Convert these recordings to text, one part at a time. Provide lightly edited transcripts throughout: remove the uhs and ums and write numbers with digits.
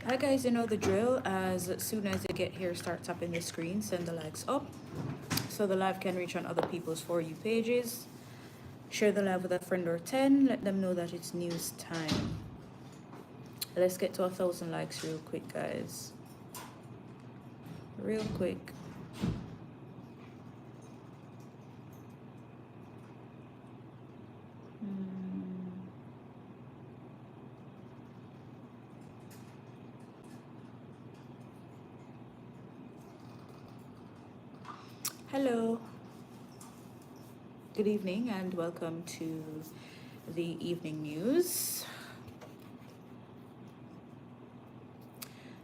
Hi guys, you know the drill. As soon as you get here, start tapping the screen, send the likes up so the live can reach on other people's For You pages. Share the live with a friend or 10. Let them know that it's news time. Let's get to 1,000 likes real quick, guys. Real quick. Hello. Good evening and welcome to the evening news,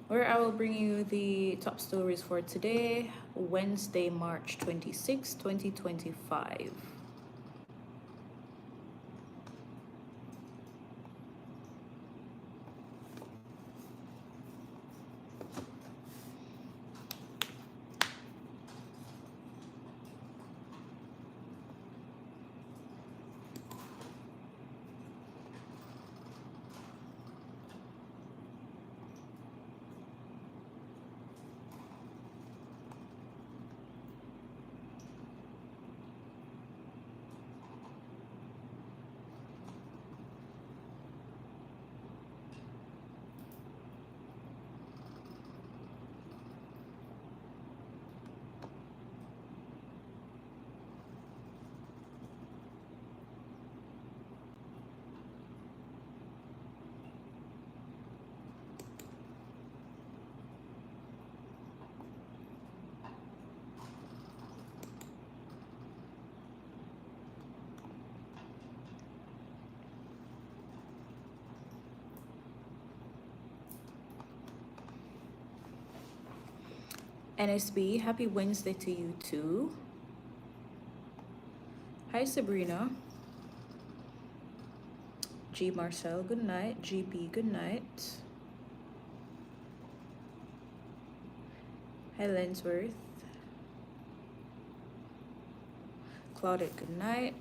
where I will bring you the top stories for today, Wednesday, March 26, 2025. NSB, happy Wednesday to you too. Hi Sabrina. G Marcel, good night. GP, good night. Hi Lensworth. Claudette, good night.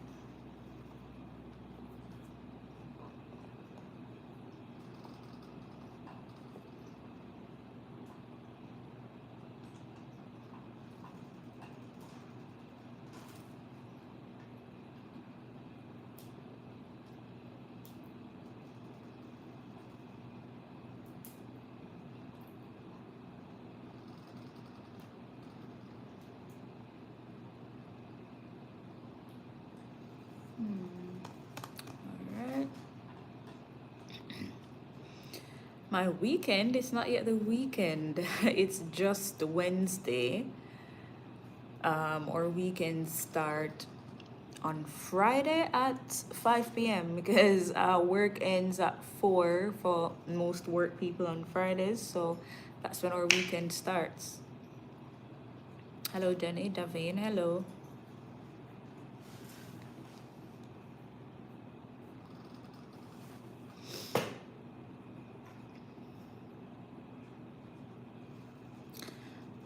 Alright. My weekend, it's not yet the weekend. It's just Wednesday. Our weekends start on Friday at 5 p.m. because work ends at 4 for most work people on Fridays. So that's when our weekend starts. Hello, Jenny, Davine, hello.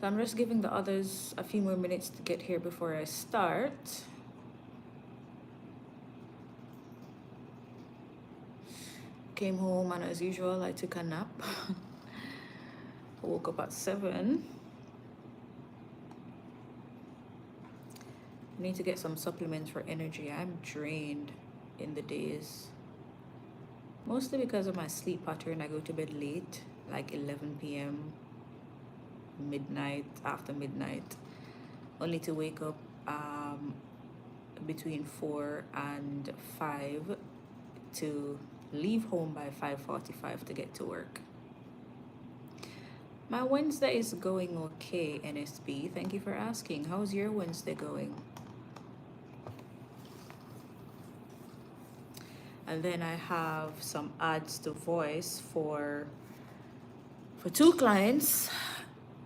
So I'm just giving the others a few more minutes to get here before I start. Came home and as usual, I took a nap. I woke up at 7. I need to get some supplements for energy. I'm drained in the days. Mostly because of my sleep pattern. I go to bed late, like 11 p.m., midnight, after midnight, only to wake up between 4 and 5 to leave home by 5:45 to get to work. My Wednesday is going okay, NSB. Thank you for asking. How's your Wednesday going? And then I have some ads to voice for 2 clients.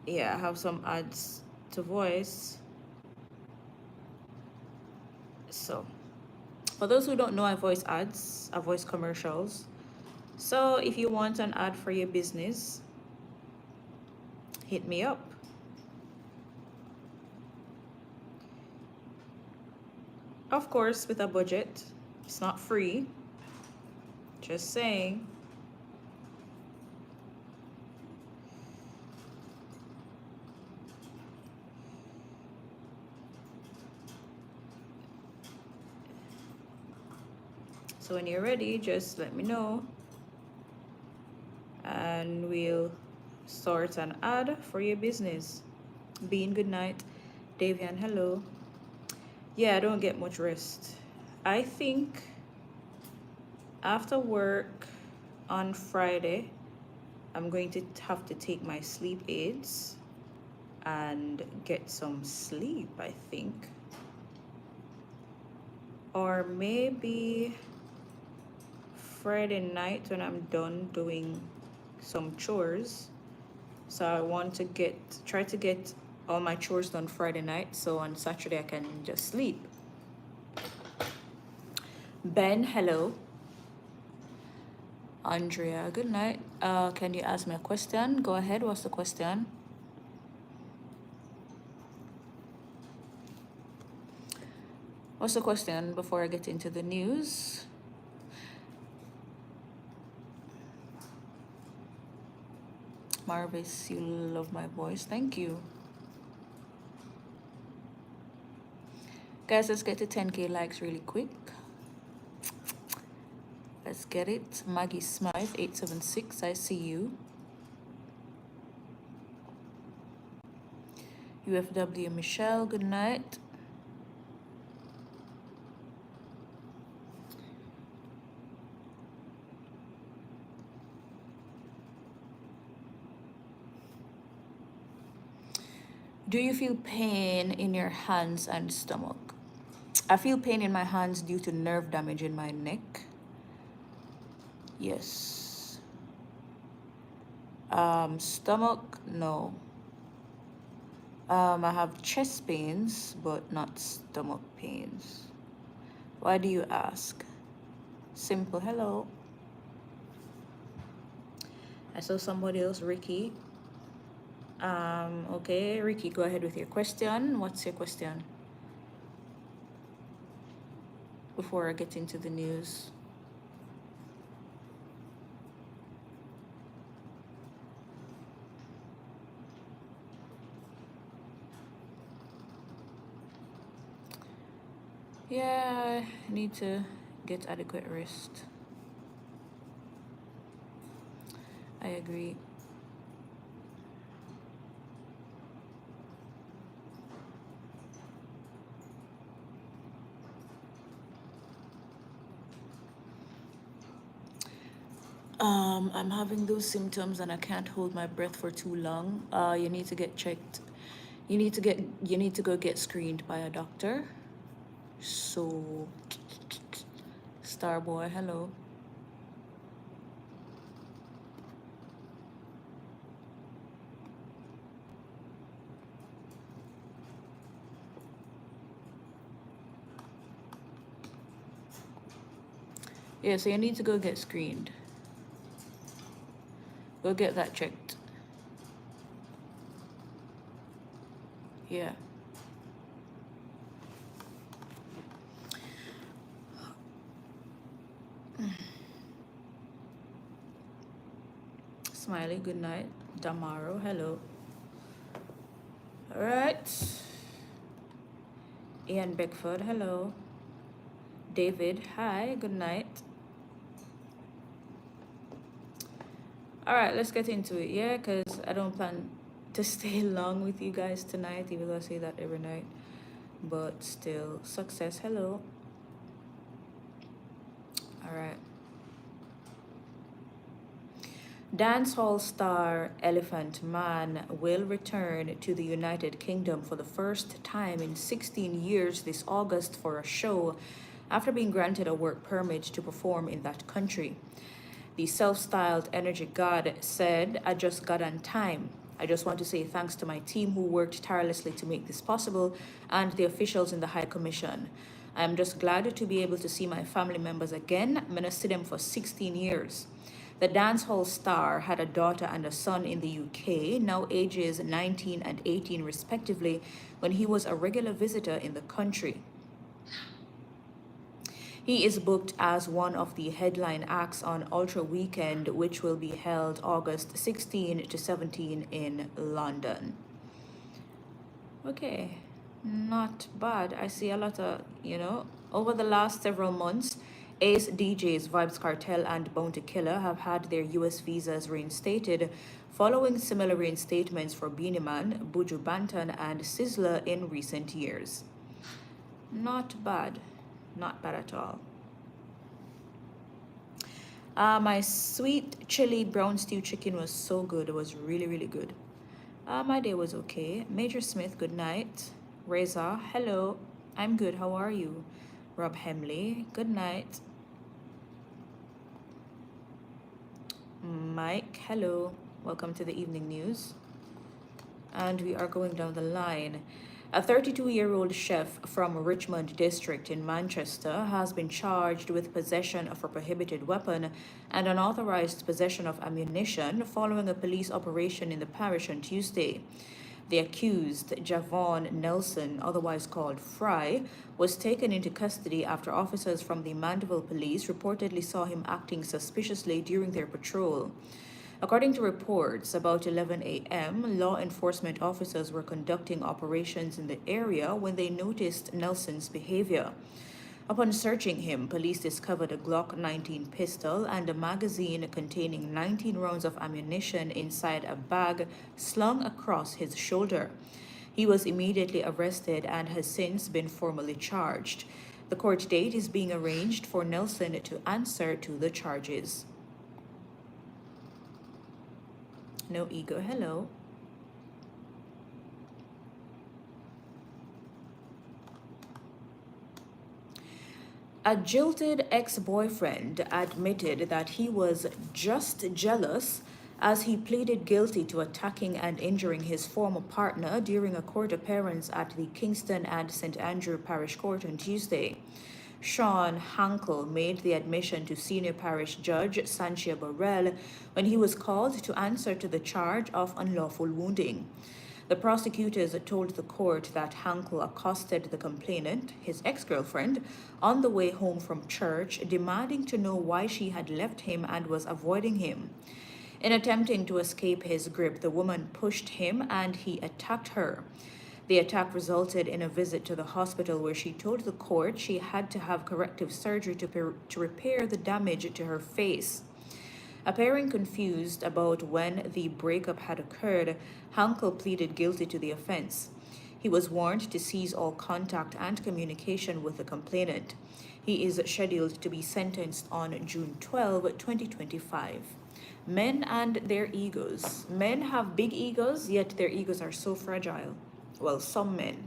Yeah, I have some ads to voice. So for those who don't know, I voice ads, I voice commercials. So if you want an ad for your business, hit me up. Of course, with a budget. It's not free. Just saying. So when you're ready, just let me know and we'll sort an ad for your business. Bean, good night. Davian, hello. Yeah, I don't get much rest. I think after work on Friday, I'm going to have to take my sleep aids and get some sleep, I think. Or maybe Friday night when I'm done doing some chores. So I want to try to get all my chores done Friday night, so on Saturday I can just sleep. Ben, hello. Andrea, good night. Can you ask me a question? Go ahead. What's the question? What's the question before I get into the news? Marvis, you love my voice. Thank you. Guys, let's get to 10K likes really quick. Let's get it. Maggie Smythe, 876. I see you. UFW Michelle, good night. Do you feel pain in your hands and stomach? I feel pain in my hands due to nerve damage in my neck. Yes. Stomach, no. I have chest pains, but not stomach pains. Why do you ask? Simple, hello. I saw somebody else, Ricky. Okay, Ricky, go ahead with your question. What's your question? Before I get into the news. Yeah, I need to get adequate rest. I agree. I'm having those symptoms and I can't hold my breath for too long. You need to get checked. You need to go get screened by a doctor. So, Starboy, hello. Yeah, so you need to go get screened. Go get that checked. Yeah. Smiley, good night. Damaro, hello. All right. Ian Beckford, hello. David, hi, good night. All right, let's get into it, yeah, because I don't plan to stay long with you guys tonight, even though I say that every night. But still, success, hello. All right. Dancehall star Elephant Man will return to the United Kingdom for the first time in 16 years this August for a show after being granted a work permit to perform in that country. The self-styled energy god said, "I just got on time. I just want to say thanks to my team who worked tirelessly to make this possible and the officials in the High Commission. I am just glad to be able to see my family members again. I'm going to see them for 16 years. The dancehall star had a daughter and a son in the UK, now ages 19 and 18 respectively, when he was a regular visitor in the country. He is booked as one of the headline acts on Ultra Weekend, which will be held August 16 to 17 in London." Okay, not bad. I see a lot of, over the last several months, Ace DJs, Vibes Cartel, and Bounty Killer have had their US visas reinstated following similar reinstatements for Beenie Man, Buju Banton, and Sizzler in recent years. Not bad. Not bad at all. My sweet chili brown stew chicken was so good. It was really, really good. My day was okay. Major Smith, good night. Reza, hello. I'm good. How are you? Rob Hemley, good night. Mike, hello. Welcome to the evening news. And we are going down the line. A 32-year-old chef from Richmond District in Manchester has been charged with possession of a prohibited weapon and unauthorized possession of ammunition following a police operation in the parish on Tuesday. The accused, Javon Nelson, otherwise called Fry, was taken into custody after officers from the Mandeville Police reportedly saw him acting suspiciously during their patrol. According to reports, about 11 a.m., law enforcement officers were conducting operations in the area when they noticed Nelson's behavior. Upon searching him, police discovered a Glock 19 pistol and a magazine containing 19 rounds of ammunition inside a bag slung across his shoulder. He was immediately arrested and has since been formally charged. The court date is being arranged for Nelson to answer to the charges. No ego, hello. A jilted ex-boyfriend admitted that he was just jealous as he pleaded guilty to attacking and injuring his former partner during a court appearance at the Kingston and St. Andrew Parish Court on Tuesday. Sean Hankel made the admission to Senior Parish Judge Sanchia Burrell when he was called to answer to the charge of unlawful wounding. The prosecutors told the court that Hankel accosted the complainant, his ex-girlfriend, on the way home from church, demanding to know why she had left him and was avoiding him. In attempting to escape his grip, the woman pushed him and he attacked her. The attack resulted in a visit to the hospital where she told the court she had to have corrective surgery to repair the damage to her face. Appearing confused about when the breakup had occurred, Hankel pleaded guilty to the offense. He was warned to cease all contact and communication with the complainant. He is scheduled to be sentenced on June 12, 2025. Men and their egos. Men have big egos, yet their egos are so fragile. Well, some men.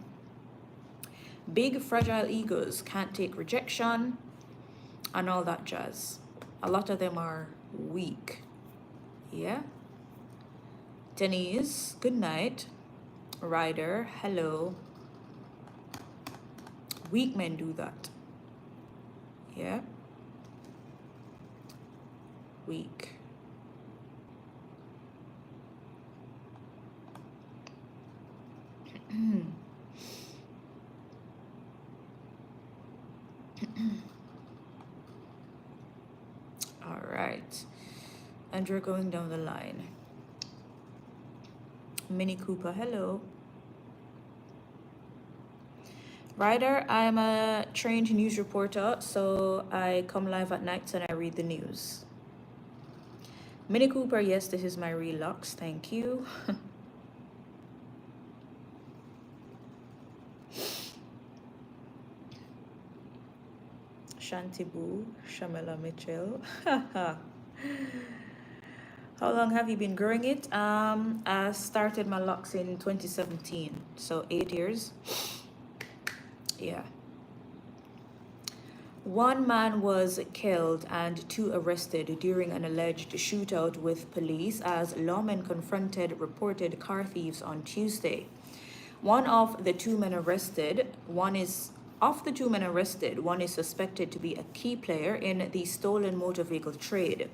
Big, fragile egos can't take rejection and all that jazz. A lot of them are weak. Yeah? Denise, good night. Ryder, hello. Weak men do that. Yeah? Weak. All right. And we're going down the line. Minnie Cooper, hello. Ryder, I'm a trained news reporter, so I come live at nights and I read the news. Minnie Cooper, yes, this is my relux. Thank you. Shantibu, Shamela Mitchell. How long have you been growing it? I started my locks in 2017, so 8 years. Yeah. One man was killed and 2 arrested during an alleged shootout with police as lawmen confronted reported car thieves on Tuesday. One of the 2 men arrested, one is suspected to be a key player in the stolen motor vehicle trade.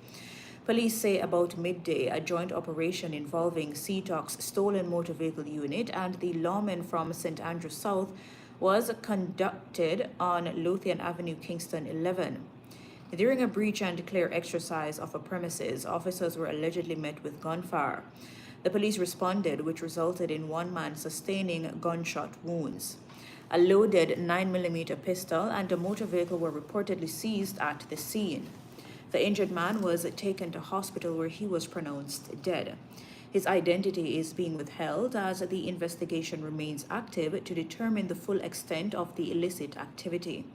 Police say about midday, a joint operation involving CTOC's stolen motor vehicle unit and the lawmen from St. Andrew South was conducted on Lothian Avenue, Kingston 11. During a breach and clear exercise of a premises, officers were allegedly met with gunfire. The police responded, which resulted in one man sustaining gunshot wounds. A loaded 9mm pistol and a motor vehicle were reportedly seized at the scene. The injured man was taken to hospital where he was pronounced dead. His identity is being withheld as the investigation remains active to determine the full extent of the illicit activity.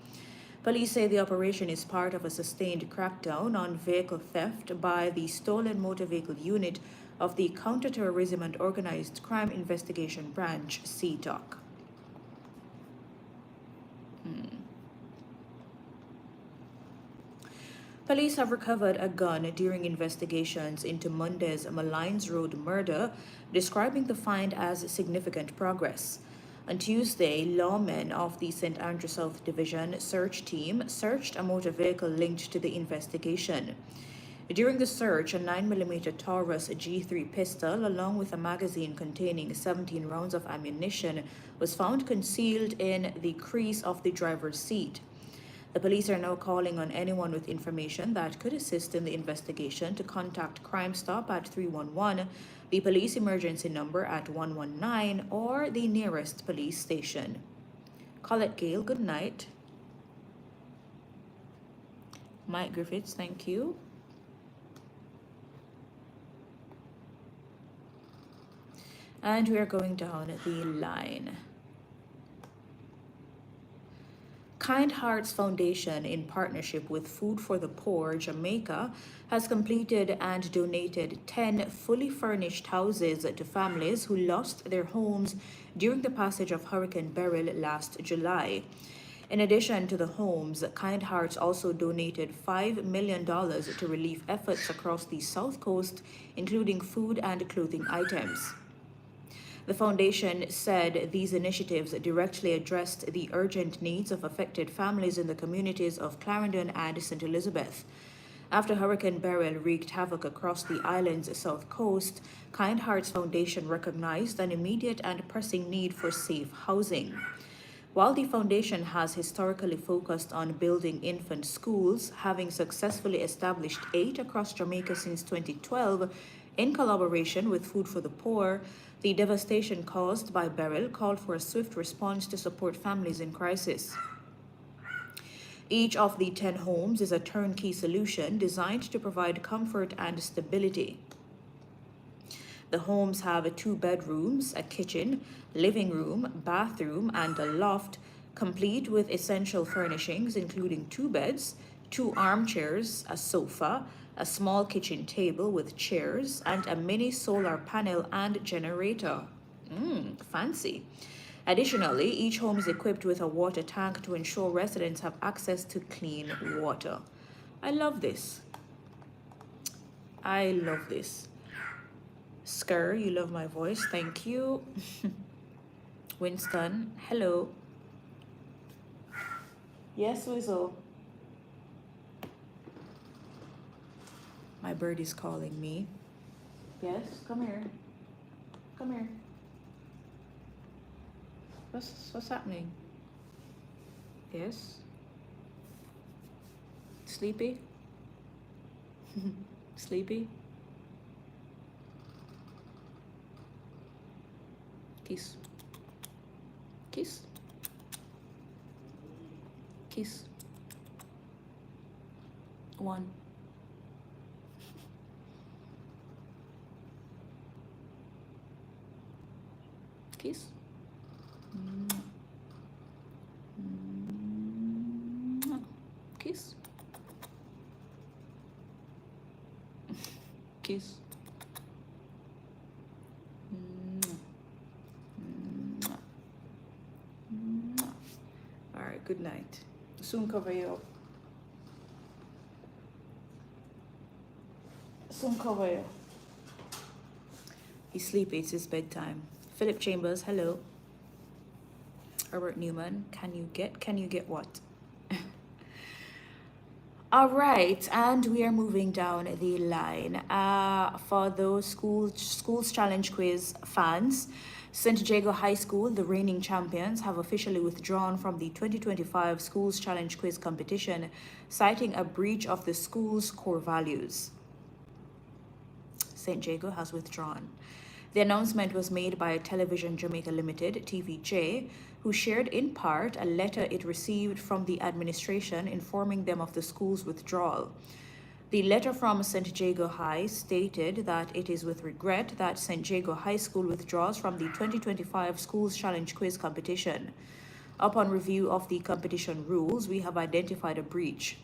Police say the operation is part of a sustained crackdown on vehicle theft by the Stolen Motor Vehicle Unit of the Counterterrorism and Organized Crime Investigation Branch, CTOC. Police have recovered a gun during investigations into Monday's Malines Road murder, describing the find as significant progress. On Tuesday, lawmen of the St. Andrew South Division search team searched a motor vehicle linked to the investigation. During the search, a 9mm Taurus G3 pistol, along with a magazine containing 17 rounds of ammunition, was found concealed in the crease of the driver's seat. The police are now calling on anyone with information that could assist in the investigation to contact Crime Stop at 311, the police emergency number at 119, or the nearest police station. Colette Gale, good night. Mike Griffiths, thank you. And we are going down the line. Kind Hearts Foundation, in partnership with Food for the Poor Jamaica, has completed and donated 10 fully furnished houses to families who lost their homes during the passage of Hurricane Beryl last July. In addition to the homes, Kind Hearts also donated $5 million to relief efforts across the South Coast, including food and clothing items. The foundation said these initiatives directly addressed the urgent needs of affected families in the communities of Clarendon and St. Elizabeth. After Hurricane Beryl wreaked havoc across the island's south coast, Kind Hearts Foundation recognized an immediate and pressing need for safe housing. While the foundation has historically focused on building infant schools, having successfully established 8 across Jamaica since 2012, in collaboration with Food for the Poor, the devastation caused by Beryl called for a swift response to support families in crisis. Each of the 10 homes is a turnkey solution designed to provide comfort and stability. The homes have 2 bedrooms, a kitchen, living room, bathroom, and a loft, complete with essential furnishings including 2 beds, 2 armchairs, a sofa, a small kitchen table with chairs, and a mini solar panel and generator. Fancy. Additionally, each home is equipped with a water tank to ensure residents have access to clean water. I love this. I love this. Skr, you love my voice. Thank you. Winston, hello. Yes, Wizzle. My bird is calling me. Yes, come here. Come here. What's happening? Yes. Sleepy? Sleepy? Kiss. Kiss. Kiss. 1. Kiss. Kiss. Kiss. All right, good night. Soon cover you up. Soon cover you. He's sleepy, it's his bedtime. Philip Chambers, hello. Herbert Newman, can you get what? All right, and we are moving down the line. For those schools challenge quiz fans, St. Jago High School, the reigning champions, have officially withdrawn from the 2025 Schools Challenge Quiz competition, citing a breach of the school's core values. St. Jago has withdrawn. The announcement was made by Television Jamaica Limited, TVJ, who shared in part a letter it received from the administration informing them of the school's withdrawal. The letter from St. Jago High stated that it is with regret that St. Jago High School withdraws from the 2025 Schools Challenge Quiz competition. Upon review of the competition rules, we have identified a breach.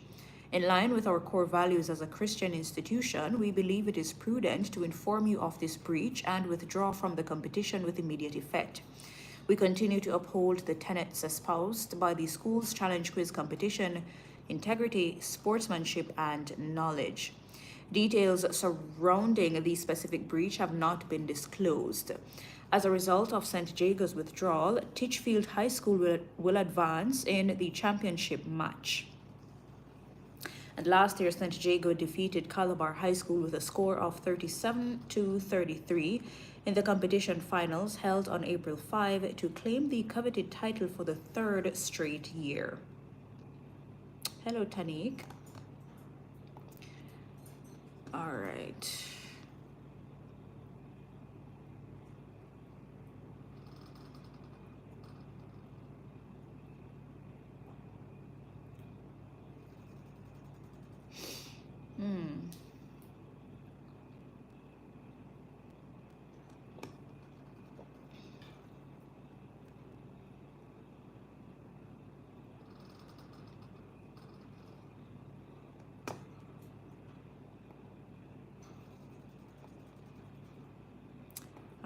In line with our core values as a Christian institution, we believe it is prudent to inform you of this breach and withdraw from the competition with immediate effect. We continue to uphold the tenets espoused by the Schools Challenge Quiz competition: integrity, sportsmanship, and knowledge. Details surrounding the specific breach have not been disclosed. As a result of St. Jago's withdrawal, Titchfield High School will advance in the championship match. And last year, St. Jago defeated Calabar High School with a score of 37-33 in the competition finals held on April 5 to claim the coveted title for the third straight year. Hello, Tanik. All right.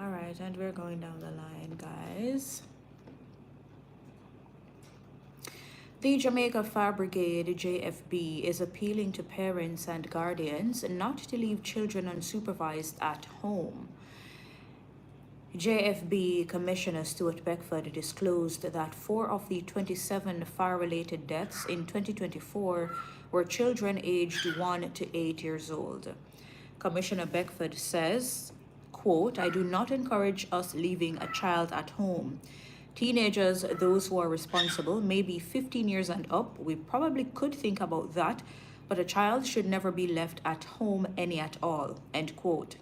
All right, and we're going down the line, guys. The Jamaica Fire Brigade, JFB, is appealing to parents and guardians not to leave children unsupervised at home. JFB Commissioner Stuart Beckford disclosed that 4 of the 27 fire-related deaths in 2024 were children aged 1 to 8 years old. Commissioner Beckford says, quote, "I do not encourage us leaving a child at home. Teenagers, those who are responsible, may be 15 years and up. We probably could think about that, but a child should never be left at home any at all," end quote.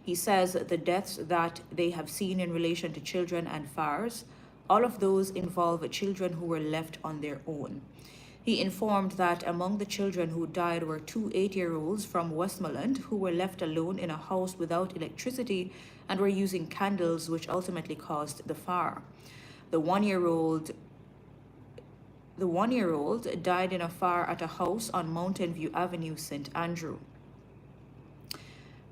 He says the deaths that they have seen in relation to children and fires, all of those involve children who were left on their own. He informed that among the children who died were 2 8-year-olds from Westmoreland who were left alone in a house without electricity and were using candles, which ultimately caused the fire. The one-year-old died in a fire at a house on Mountain View Avenue, St. Andrew.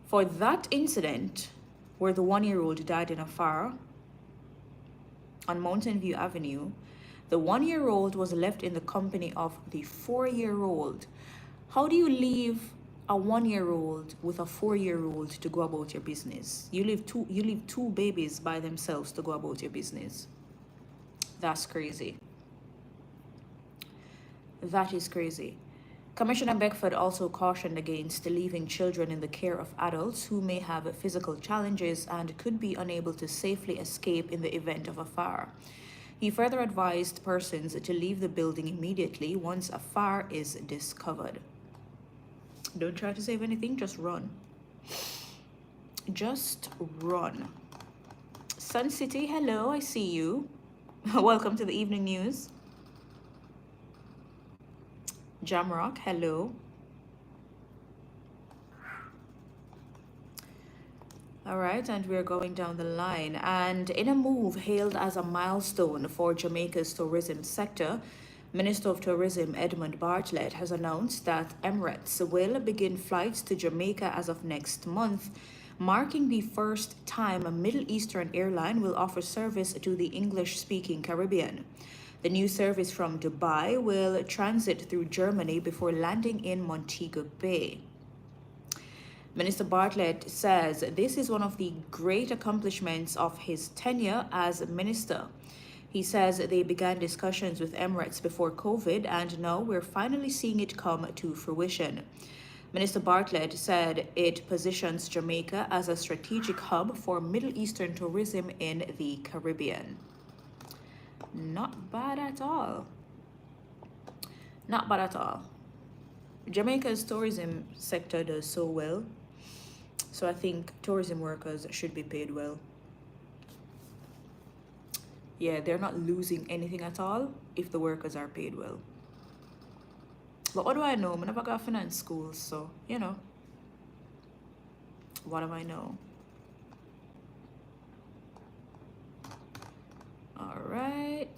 For that incident, where the one-year-old died in a fire on Mountain View Avenue, the one-year-old was left in the company of the 4-year-old. How do you leave a 1-year-old with a 4-year-old to go about your business? You leave two babies by themselves to go about your business. That's crazy. That is crazy. Commissioner Beckford also cautioned against leaving children in the care of adults who may have physical challenges and could be unable to safely escape in the event of a fire. He further advised persons to leave the building immediately once a fire is discovered. Don't try to save anything, just run. Just run. Sun City, hello, I see you. Welcome to the evening news. Jamrock, hello. All right, and we're going down the line. And in a move hailed as a milestone for Jamaica's tourism sector, Minister of Tourism Edmund Bartlett has announced that Emirates will begin flights to Jamaica as of next month, marking the first time a Middle Eastern airline will offer service to the English-speaking Caribbean. The new service from Dubai will transit through Germany before landing in Montego Bay. Minister Bartlett says this is one of the great accomplishments of his tenure as minister. He says they began discussions with Emirates before COVID, and now we're finally seeing it come to fruition. Minister Bartlett said it positions Jamaica as a strategic hub for Middle Eastern tourism in the Caribbean. Not bad at all. Not bad at all. Jamaica's tourism sector does so well. So I think tourism workers should be paid well. Yeah, they're not losing anything at all if the workers are paid well. But what do I know? I never got finance school, so you know, what do I know? All right.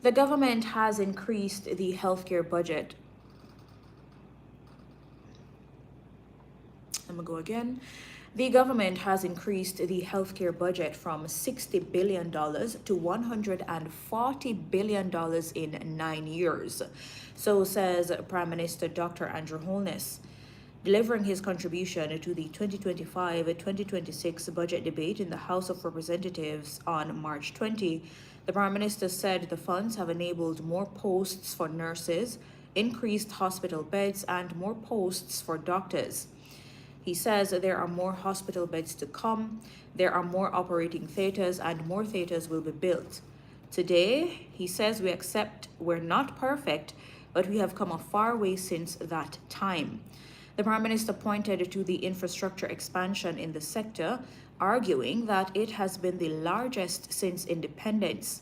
The government has increased the healthcare budget. I'm gonna go again. The government has increased the healthcare budget from $60 billion to $140 billion in 9 years. So says Prime Minister Dr. Andrew Holness. Delivering his contribution to the 2025-2026 budget debate in the House of Representatives on March 20, the Prime Minister said the funds have enabled more posts for nurses, increased hospital beds, and more posts for doctors. He says there are more hospital beds to come, there are more operating theaters, and more theaters will be built. Today, he says we accept we're not perfect, but we have come a far way since that time. The Prime Minister pointed to the infrastructure expansion in the sector, arguing that it has been the largest since independence.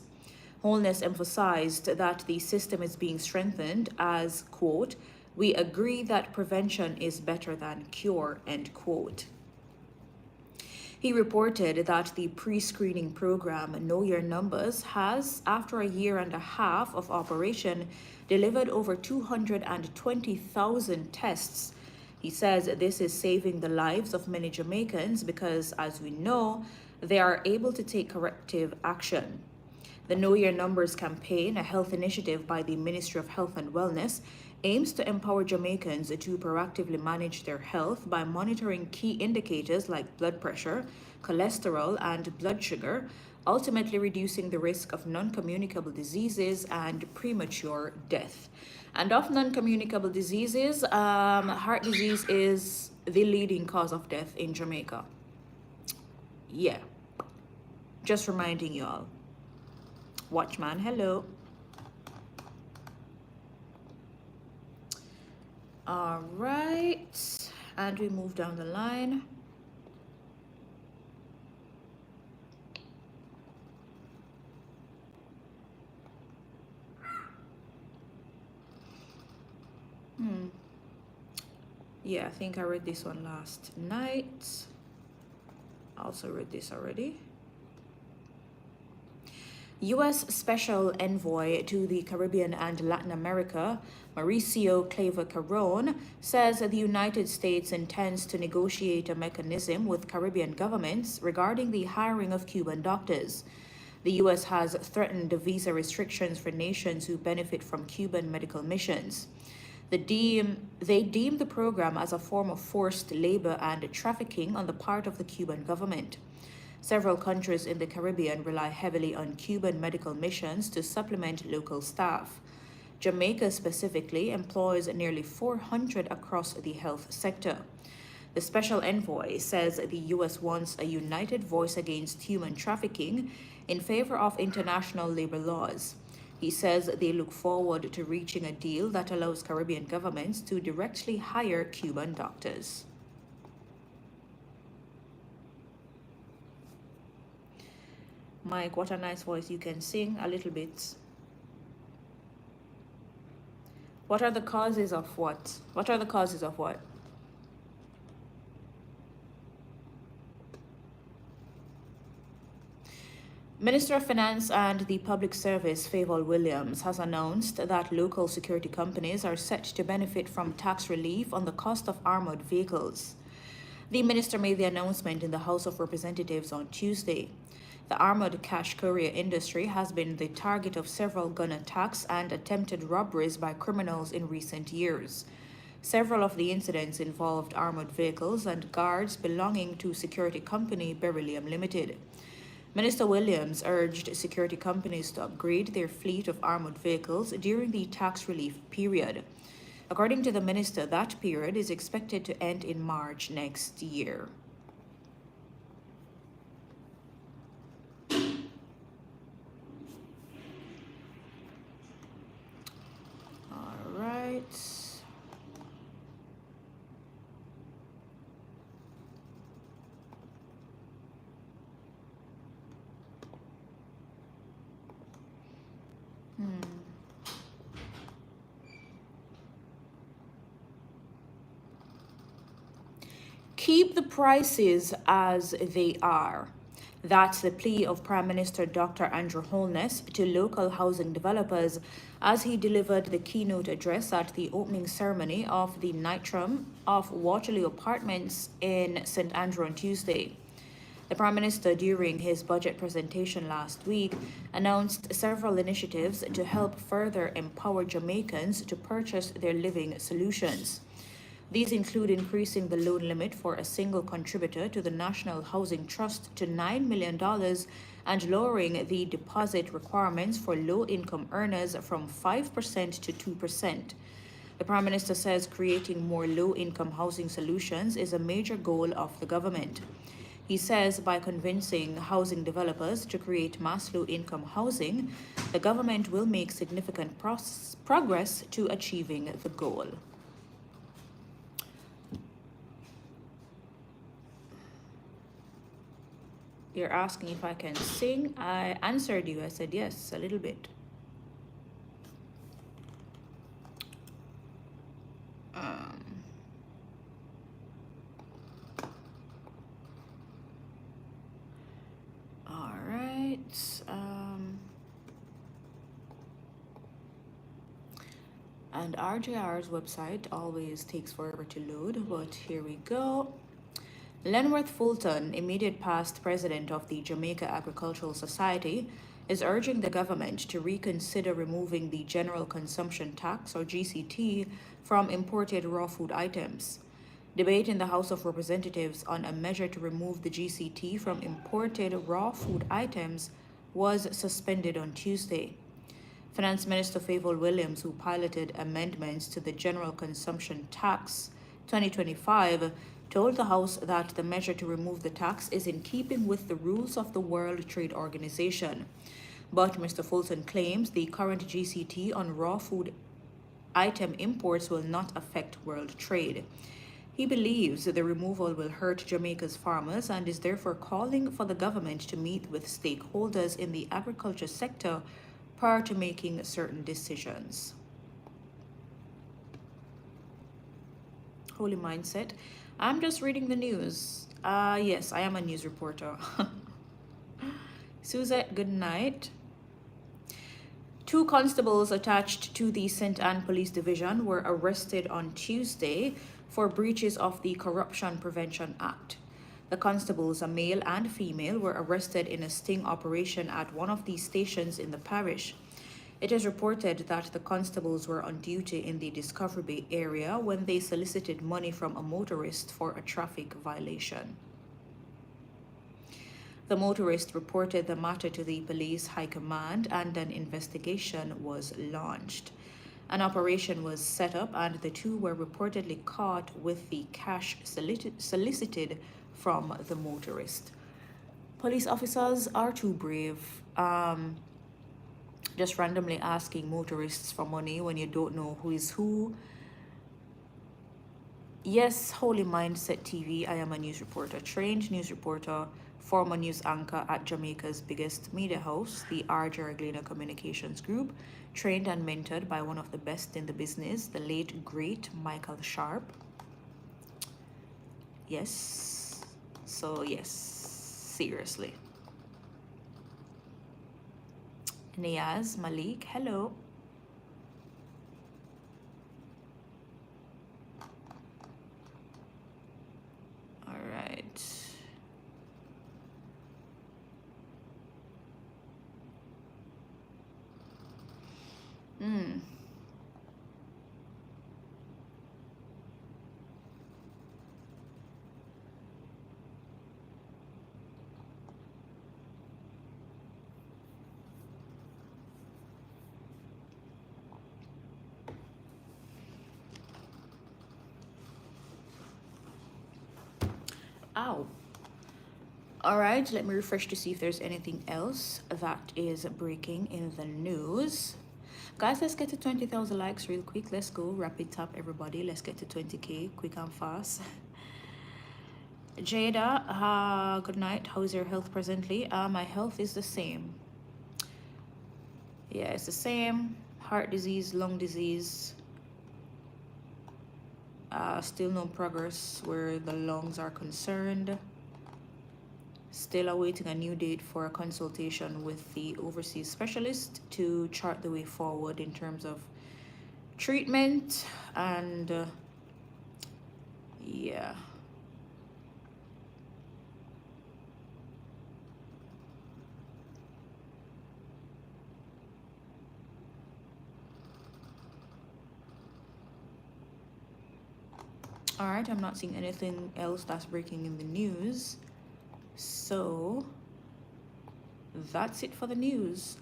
Holness emphasized that the system is being strengthened as, quote, we agree that prevention is better than cure, end quote. He reported that the pre-screening program Know Your Numbers has, after a year and a half of operation, delivered over 220,000 tests. He says this is saving the lives of many Jamaicans because, as we know, they are able to take corrective action. The Know Your Numbers campaign, a health initiative by the Ministry of Health and Wellness, aims to empower Jamaicans to proactively manage their health by monitoring key indicators like blood pressure, cholesterol, and blood sugar, ultimately reducing the risk of non-communicable diseases and premature death. And of non-communicable diseases, heart disease is the leading cause of death in Jamaica. Yeah, just reminding you all. Watchman, hello. All right, and we move down the line. Yeah, I think I read this one last night. I also read this already. U.S. Special Envoy to the Caribbean and Latin America, Mauricio Claver-Carone, says that the United States intends to negotiate a mechanism with Caribbean governments regarding the hiring of Cuban doctors. The U.S. has threatened visa restrictions for nations who benefit from Cuban medical missions. They deem the program as a form of forced labor and trafficking on the part of the Cuban government. Several countries in the Caribbean rely heavily on Cuban medical missions to supplement local staff. Jamaica specifically employs nearly 400 across the health sector. The special envoy says the U.S. wants a united voice against human trafficking in favor of international labor laws. He says they look forward to reaching a deal that allows Caribbean governments to directly hire Cuban doctors. Mike, what a nice voice. You can sing a little bit. What are the causes of what? What are the causes of what? Minister of Finance and the Public Service, Favour Williams, has announced that local security companies are set to benefit from tax relief on the cost of armored vehicles. The minister made the announcement in the House of Representatives on Tuesday. The armored cash courier industry has been the target of several gun attacks and attempted robberies by criminals in recent years. Several of the incidents involved armored vehicles and guards belonging to security company Beryllium Limited. Minister Williams urged security companies to upgrade their fleet of armored vehicles during the tax relief period. According to the minister, that period is expected to end in March next year. All right. keep the prices as they are. That's the plea of Prime Minister Dr. Andrew Holness to local housing developers as he delivered the keynote address at the opening ceremony of the Nitram of Waterloo Apartments in St. Andrew on Tuesday. The Prime Minister, during his budget presentation last week, announced several initiatives to help further empower Jamaicans to purchase their living solutions. These include increasing the loan limit for a single contributor to the National Housing Trust to $9 million and lowering the deposit requirements for low-income earners from 5% to 2%. The Prime Minister says creating more low-income housing solutions is a major goal of the government. He says by convincing housing developers to create mass low-income housing, the government will make significant progress to achieving the goal. You're asking if I can sing. I answered you. I said yes, a little bit. All right. And RJR's website always takes forever to load, but here we go. Lenworth Fulton, immediate past president of the Jamaica Agricultural Society, is urging the government to reconsider removing the General Consumption Tax, or GCT, from imported raw food items. Debate in the House of Representatives on a measure to remove the GCT from imported raw food items was suspended on Tuesday. Finance Minister Favour Williams, who piloted amendments to the General Consumption Tax 2025, told the House that the measure to remove the tax is in keeping with the rules of the World Trade Organization. But Mr. Fulton claims the current GCT on raw food item imports will not affect world trade. He believes the removal will hurt Jamaica's farmers and is therefore calling for the government to meet with stakeholders in the agriculture sector prior to making certain decisions. Holy mindset. I'm just reading the news. Yes, I am a news reporter. Suzette, good night. 2 constables attached to the St. Anne Police Division were arrested on Tuesday for breaches of the Corruption Prevention Act. The constables, a male and female, were arrested in a sting operation at one of these stations in the parish. It is reported that the constables were on duty in the Discovery Bay area when they solicited money from a motorist for a traffic violation. The motorist reported the matter to the police high command and an investigation was launched. An operation was set up and the 2 were reportedly caught with the cash solicited from the motorist. Police officers are too brave. Just randomly asking motorists for money when you don't know who is who. Yes, Holy Mindset TV, I am a news reporter, trained news reporter, former news anchor at Jamaica's biggest media house, the RJ Arglina Communications Group, trained and mentored by one of the best in the business, the late, great Michael Sharp. Yes, so yes, seriously. Niaz Malik, hello. All right. Ow. All right, let me refresh to see if there's anything else that is breaking in the news. Guys, let's get to 20,000 likes real quick. Let's go. Wrap it up, everybody. Let's get to 20K quick and fast. Jada, good night. How is your health presently? My health is the same. Yeah, it's the same. Heart disease, lung disease. Still no progress where the lungs are concerned. Still awaiting a new date for a consultation with the overseas specialist to chart the way forward in terms of treatment and yeah. All right, I'm not seeing anything else that's breaking in the news. So that's it for the news.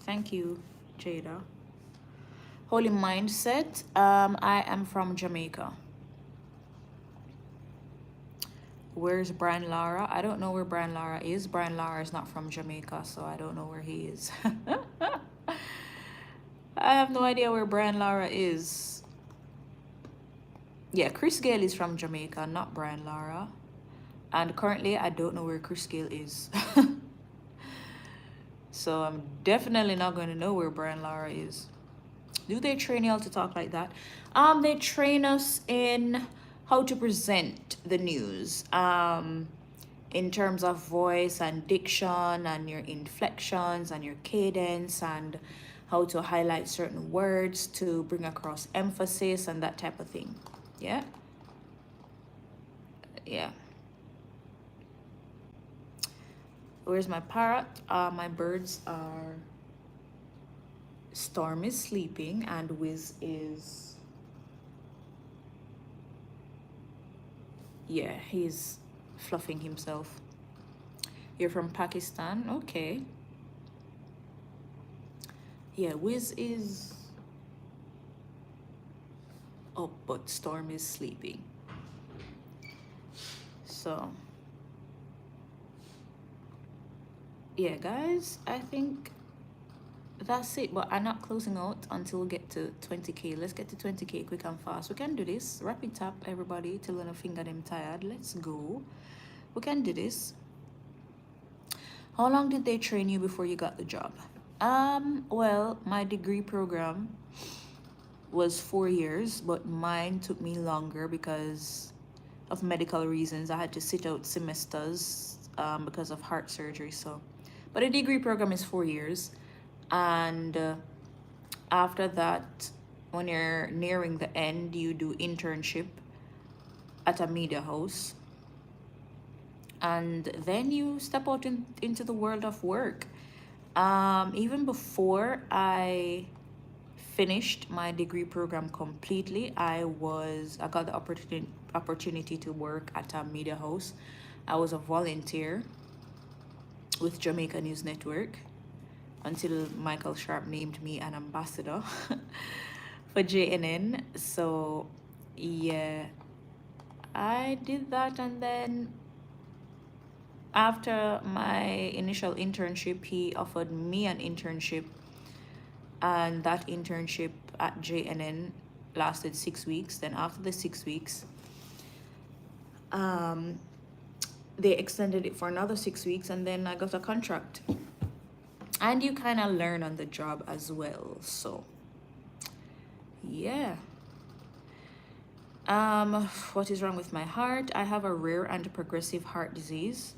Thank you, Jada. Holy Mindset. I am from Jamaica. Where's Brian Lara? I don't know where Brian Lara is. Brian Lara is not from Jamaica, so I don't know where he is. I have no idea where Brian Lara is. Yeah, Chris Gale is from Jamaica, not Brian Lara. And currently, I don't know where Chris Gale is. So I'm definitely not going to know where Brian Lara is. Do they train you all to talk like that? They train us in how to present the news. In terms of voice and diction and your inflections and your cadence and how to highlight certain words to bring across emphasis and that type of thing. Yeah. Yeah. Where's my parrot? My birds are... Storm is sleeping and Wiz is... Yeah, he's fluffing himself. You're from Pakistan? Okay. Yeah, Wiz is up, but Storm is sleeping. So... yeah, guys, I think that's it. But I'm not closing out until we get to 20K. Let's get to 20K quick and fast. We can do this. Wrap it up, everybody, till when I finger them tired. Let's go. We can do this. How long did they train you before you got the job? Well, my degree program was 4 years, but mine took me longer because of medical reasons. I had to sit out semesters because of heart surgery. So, but a degree program is 4 years, and after that, when you're nearing the end, you do internship at a media house, and then you step out into the world of work. Even before I finished my degree program completely, I got the opportunity to work at a media house. I was a volunteer with Jamaica News Network until Michael Sharp named me an ambassador for JNN. So yeah, I did that, and then after my initial internship, he offered me an internship, and that internship at JNN lasted 6 weeks. Then after the 6 weeks, they extended it for another 6 weeks, and then I got a contract. And you kind of learn on the job as well. So yeah. What is wrong with my heart? I have a rare and progressive heart disease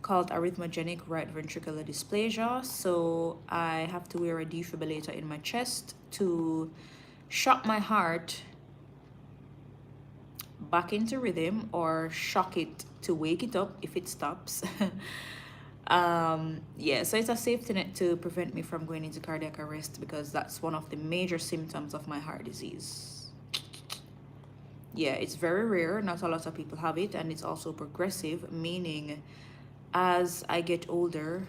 called arrhythmogenic right ventricular dysplasia. So I have to wear a defibrillator in my chest to shock my heart back into rhythm, or shock it to wake it up if it stops. Yeah, so it's a safety net to prevent me from going into cardiac arrest, because that's one of the major symptoms of my heart disease. Yeah, it's very rare, not a lot of people have it, and it's also progressive, meaning as I get older,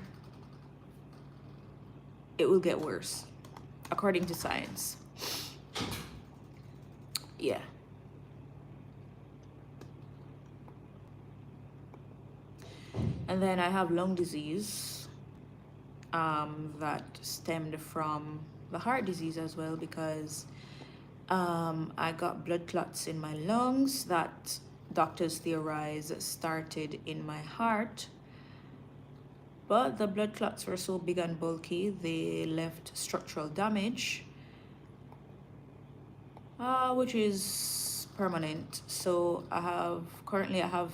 it will get worse, according to science. Yeah. And then I have lung disease that stemmed from the heart disease as well, because I got blood clots in my lungs that doctors theorize started in my heart. But the blood clots were so big and bulky, they left structural damage, which is permanent. So currently I have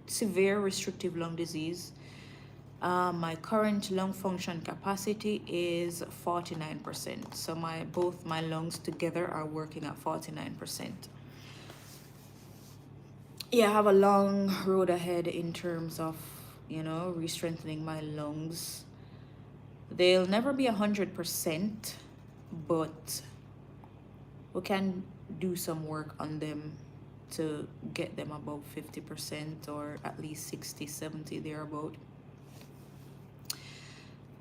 severe restrictive lung disease. My current lung function capacity is 49%. So both my lungs together are working at 49%. Yeah, I have a long road ahead in terms of, re-strengthening my lungs. They'll never be 100%, but we can do some work on them to get them above 50% or at least 60, 70 thereabout.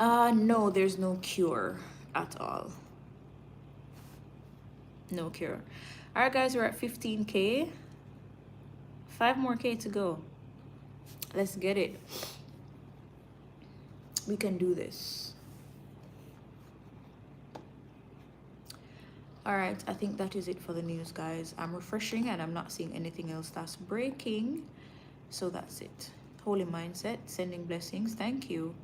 No, there's no cure at all. No cure. All right, guys, we're at 15K. 5 more K to go. Let's get it. We can do this. All right, I think that is it for the news, guys. I'm refreshing and I'm not seeing anything else that's breaking. So that's it. Holy Mindset, sending blessings. Thank you.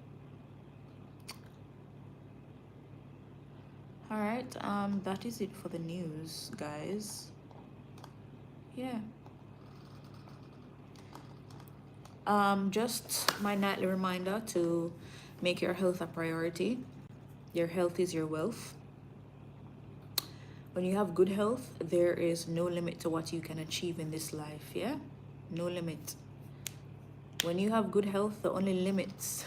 All right, that is it for the news, guys. Yeah. Just my nightly reminder to make your health a priority. Your health is your wealth. When you have good health, there is no limit to what you can achieve in this life, yeah? No limit. When you have good health, the only limits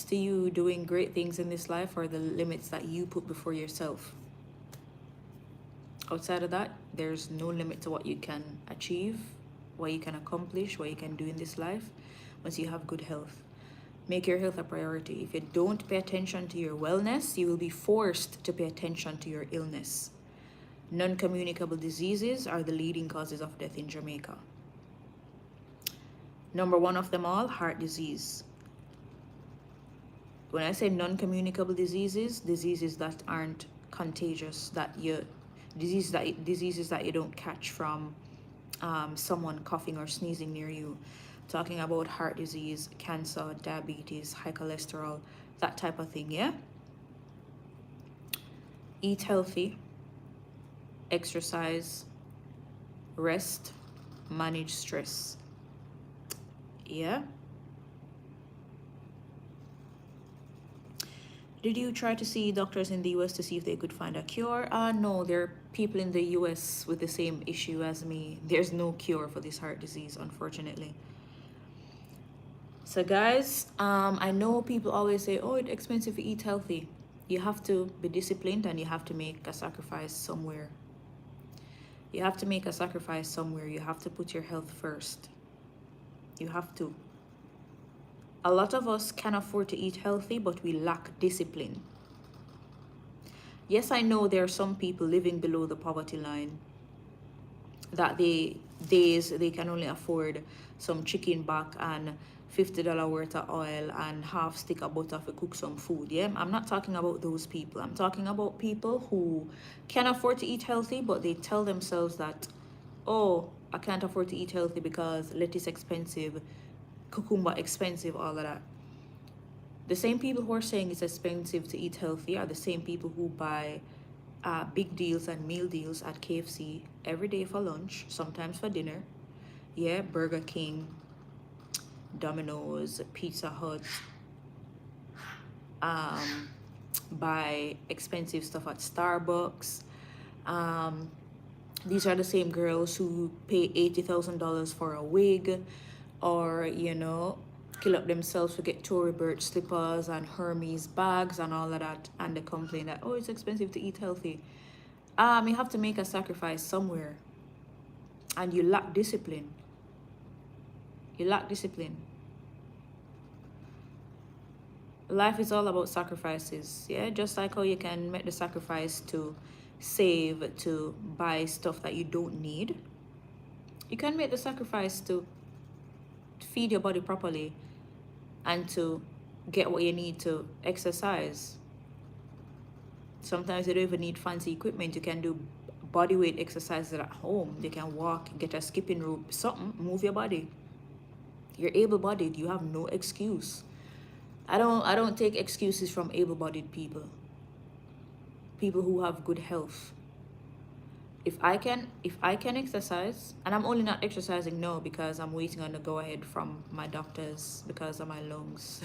to you doing great things in this life are the limits that you put before yourself. Outside of that, there's no limit to what you can achieve, what you can accomplish, what you can do in this life once you have good health. Make your health a priority. If you don't pay attention to your wellness, you will be forced to pay attention to your illness. Non-communicable diseases are the leading causes of death in Jamaica. Number one of them all, heart disease. When I say non-communicable diseases that aren't contagious, diseases that you don't catch from someone coughing or sneezing near you. Talking about heart disease, cancer, diabetes, high cholesterol, that type of thing, yeah? Eat healthy, exercise, rest, manage stress. Yeah? Did you try to see doctors in the US to see if they could find a cure? No, there are people in the US with the same issue as me. There's no cure for this heart disease, unfortunately. So guys, I know people always say, oh, it's expensive to eat healthy. You have to be disciplined and you have to make a sacrifice somewhere. You have to make a sacrifice somewhere. You have to put your health first. You have to. A lot of us can afford to eat healthy, but we lack discipline. Yes, I know there are some people living below the poverty line that they can only afford some chicken back and $50 worth of oil and half stick of butter to cook some food. Yeah, I'm not talking about those people. I'm talking about people who can afford to eat healthy, but they tell themselves that, oh, I can't afford to eat healthy because lettuce expensive, cucumber expensive, all of that. The same people who are saying it's expensive to eat healthy are the same people who buy big deals and meal deals at KFC every day for lunch, sometimes for dinner. Yeah, Burger King, Domino's, Pizza Hut. Buy expensive stuff at Starbucks. These are the same girls who pay $80,000 for a wig, or kill up themselves to get Tory Burch slippers and Hermes bags and all of that, and they complain that, oh, it's expensive to eat healthy. You have to make a sacrifice somewhere, and you lack discipline. Life is all about sacrifices, yeah? Just like how you can make the sacrifice to save, to buy stuff that you don't need, you can make the sacrifice to feed your body properly and to get what you need to exercise. Sometimes they don't even need fancy equipment. You can do body weight exercises at home. They can walk, get a skipping rope, something, move your body. You're able-bodied. You have no excuse. I don't take excuses from able-bodied people. People who have good health. If I can exercise, and I'm only not exercising now because I'm waiting on the go ahead from my doctors because of my lungs.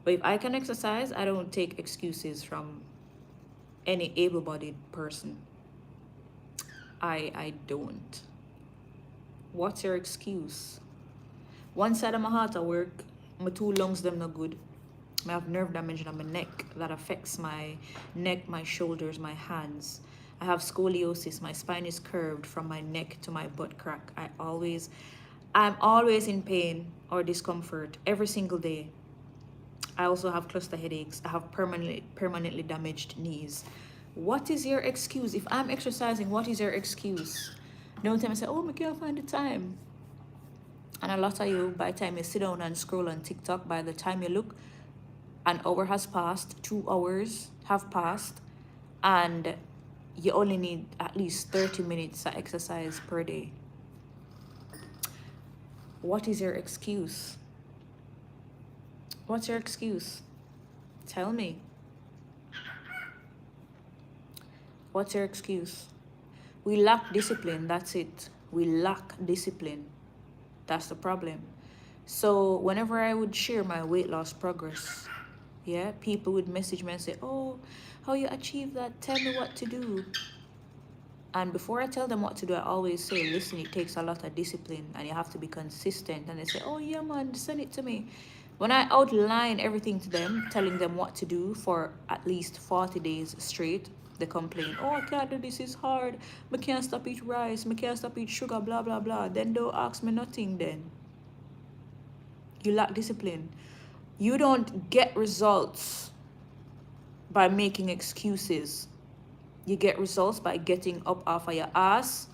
But if I can exercise, I don't take excuses from any able-bodied person. I don't. What's your excuse? One side of my heart at work, my two lungs them not good. I have nerve damage on my neck that affects my neck, my shoulders, my hands. I have scoliosis. My spine is curved from my neck to my butt crack. I'm always in pain or discomfort every single day. I also have cluster headaches. I have permanently damaged knees. What is your excuse? If I'm exercising, what is your excuse? Don't tell me, say, oh, I can't find the time. And a lot of you, by the time you sit down and scroll on TikTok, by the time you look, an hour has passed, 2 hours have passed, and you only need at least 30 minutes of exercise per day. What is your excuse? What's your excuse? Tell me. What's your excuse? We lack discipline, that's it. We lack discipline. That's the problem. So whenever I would share my weight loss progress, yeah, people would message me and say, oh, how you achieve that? Tell me what to do. And before I tell them what to do, I always say, listen, it takes a lot of discipline and you have to be consistent. And they say, oh yeah, man, send it to me. When I outline everything to them, telling them what to do for at least 40 days straight, they complain, oh, I can't do this, it's hard. I can't stop eat rice, I can't stop eat sugar, blah, blah, blah. Then don't ask me nothing then. You lack discipline. You don't get results by making excuses. You get results by getting up off of your ass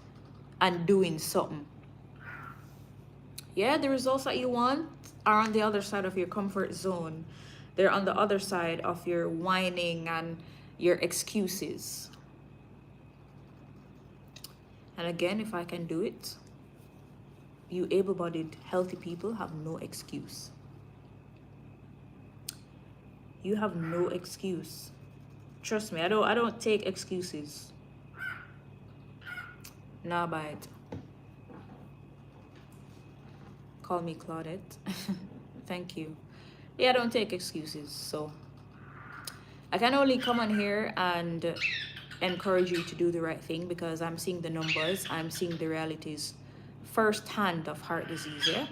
and doing something. Yeah, the results that you want are on the other side of your comfort zone. They're on the other side of your whining and your excuses. And again, if I can do it, you able-bodied, healthy people have no excuse. You have no excuse. Trust me, I don't take excuses. Nah, bite. Call me Claudette. Thank you. Yeah, I don't take excuses. So I can only come on here and encourage you to do the right thing because I'm seeing the numbers. I'm seeing the realities firsthand of heart disease, yeah?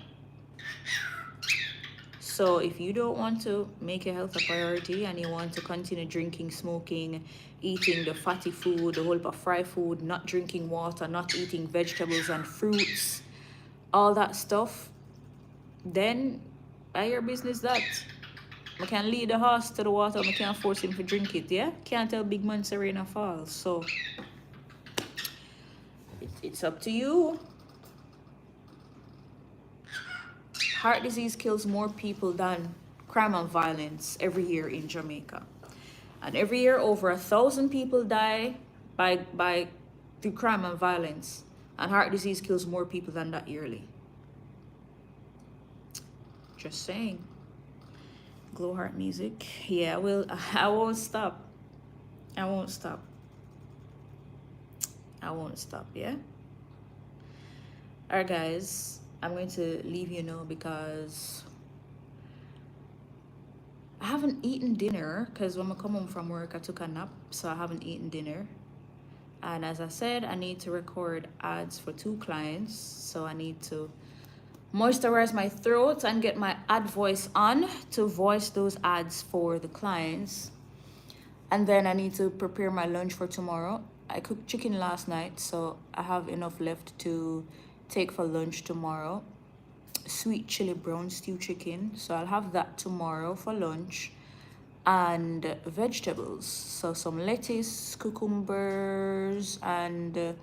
So if you don't want to make your health a priority and you want to continue drinking, smoking, eating the fatty food, the whole heap of fried food, not drinking water, not eating vegetables and fruits, all that stuff, then by your business that. I can lead the horse to the water, I can't force him to drink it, yeah? Can't tell big man Serena Falls. So it's up to you. Heart disease kills more people than crime and violence every year in Jamaica. And every year over 1,000 people die through crime and violence. And heart disease kills more people than that yearly. Just saying. Glow heart music. Yeah, I won't stop. I won't stop. I won't stop, yeah? Alright guys, I'm going to leave you now because I haven't eaten dinner because when I come home from work I took a nap, so I haven't eaten dinner. And as I said, I need to record ads for 2 clients, so I need to moisturize my throat and get my ad voice on to voice those ads for the clients. And then I need to prepare my lunch for tomorrow. I cooked chicken last night, so I have enough left to take for lunch tomorrow. Sweet chili brown stew chicken, so I'll have that tomorrow for lunch. And vegetables, so some lettuce, cucumbers, and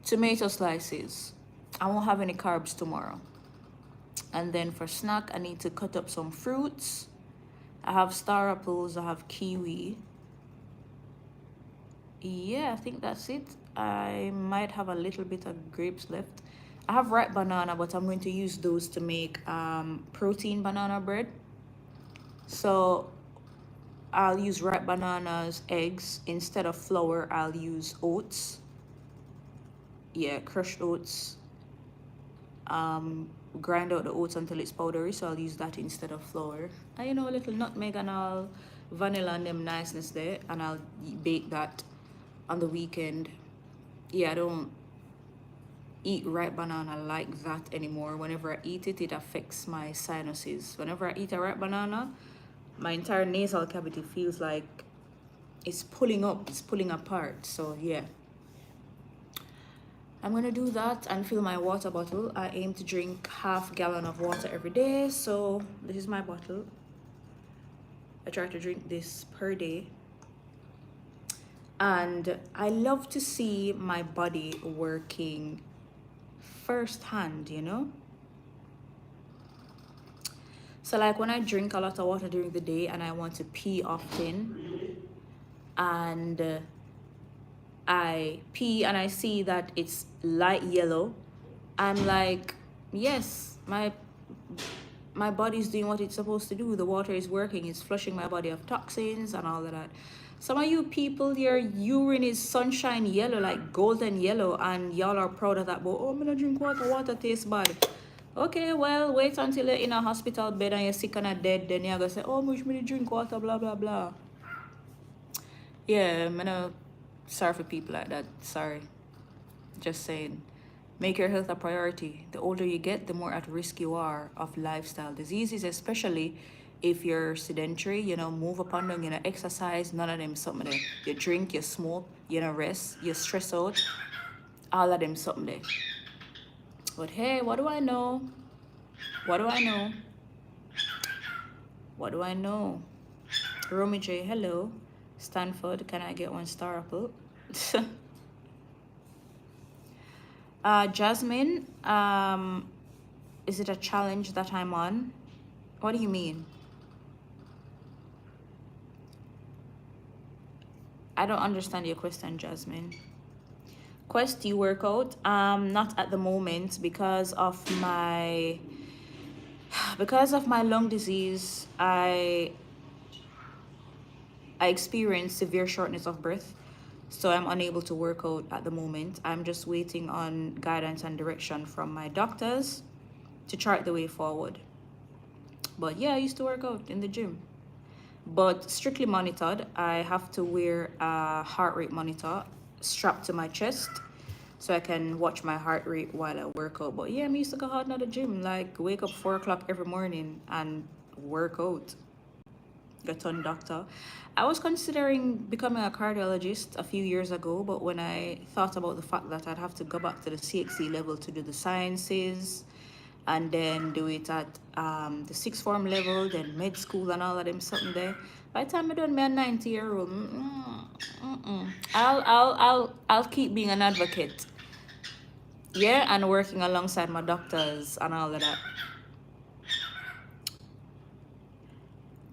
tomato slices. I won't have any carbs tomorrow. And then for snack, I need to cut up some fruits. I have star apples, I have kiwi, Yeah, I think that's it. I might have a little bit of grapes left. I have ripe banana, but I'm going to use those to make protein banana bread. So I'll use ripe bananas, eggs. Instead of flour, I'll use oats. Yeah, crushed oats. Um, Grind out the oats until it's powdery, so I'll use that instead of flour. And a little nutmeg and all vanilla and them niceness there, and I'll bake that on the weekend. Yeah, I don't eat ripe banana like that anymore. Whenever I eat it, it affects my sinuses. Whenever I eat a ripe banana, my entire nasal cavity feels like it's pulling up, it's pulling apart. So yeah, I'm gonna do that and fill my water bottle. I aim to drink half gallon of water every day. So this is my bottle. I try to drink this per day. And I love to see my body working firsthand. So like when I drink a lot of water during the day and I want to pee often, and I pee and I see that it's light yellow, I'm like, yes, my body's doing what it's supposed to do. The water is working, it's flushing my body of toxins and all of that. Some of you people, your urine is sunshine yellow, like golden yellow, and y'all are proud of that. But oh, I'm gonna drink water, water tastes bad. Okay, well, wait until you're in a hospital bed and you're sick and are dead, then you're gonna say, oh, wish me to drink water, blah blah blah. Yeah, I'm gonna sorry for people like that. Sorry. Just saying. Make your health a priority. The older you get, the more at risk you are of lifestyle diseases, especially if you're sedentary, move up and down, exercise, none of them something there. You drink, you smoke, rest, you stress out, all of them something there. But hey, what do I know? What do I know? What do I know? Romy J, hello. Stanford, can I get one star apple? Jasmine, is it a challenge that I'm on? What do you mean? I don't understand your question, Jasmine. Quest, do you work out? Not at the moment because of my lung disease. I experience severe shortness of breath, so I'm unable to work out at the moment. I'm just waiting on guidance and direction from my doctors to chart the way forward. But yeah, I used to work out in the gym, but strictly monitored. I have to wear a heart rate monitor strapped to my chest so I can watch my heart rate while I work out. But yeah, I'm used to go hard at the gym, like wake up 4 o'clock every morning and work out. Get on doctor. I was considering becoming a cardiologist a few years ago, but when I thought about the fact that I'd have to go back to the CXC level to do the sciences and then do it at the sixth form level, then med school and all of them something there. By the time I done my 90-year-old, I'll keep being an advocate. Yeah, and working alongside my doctors and all of that.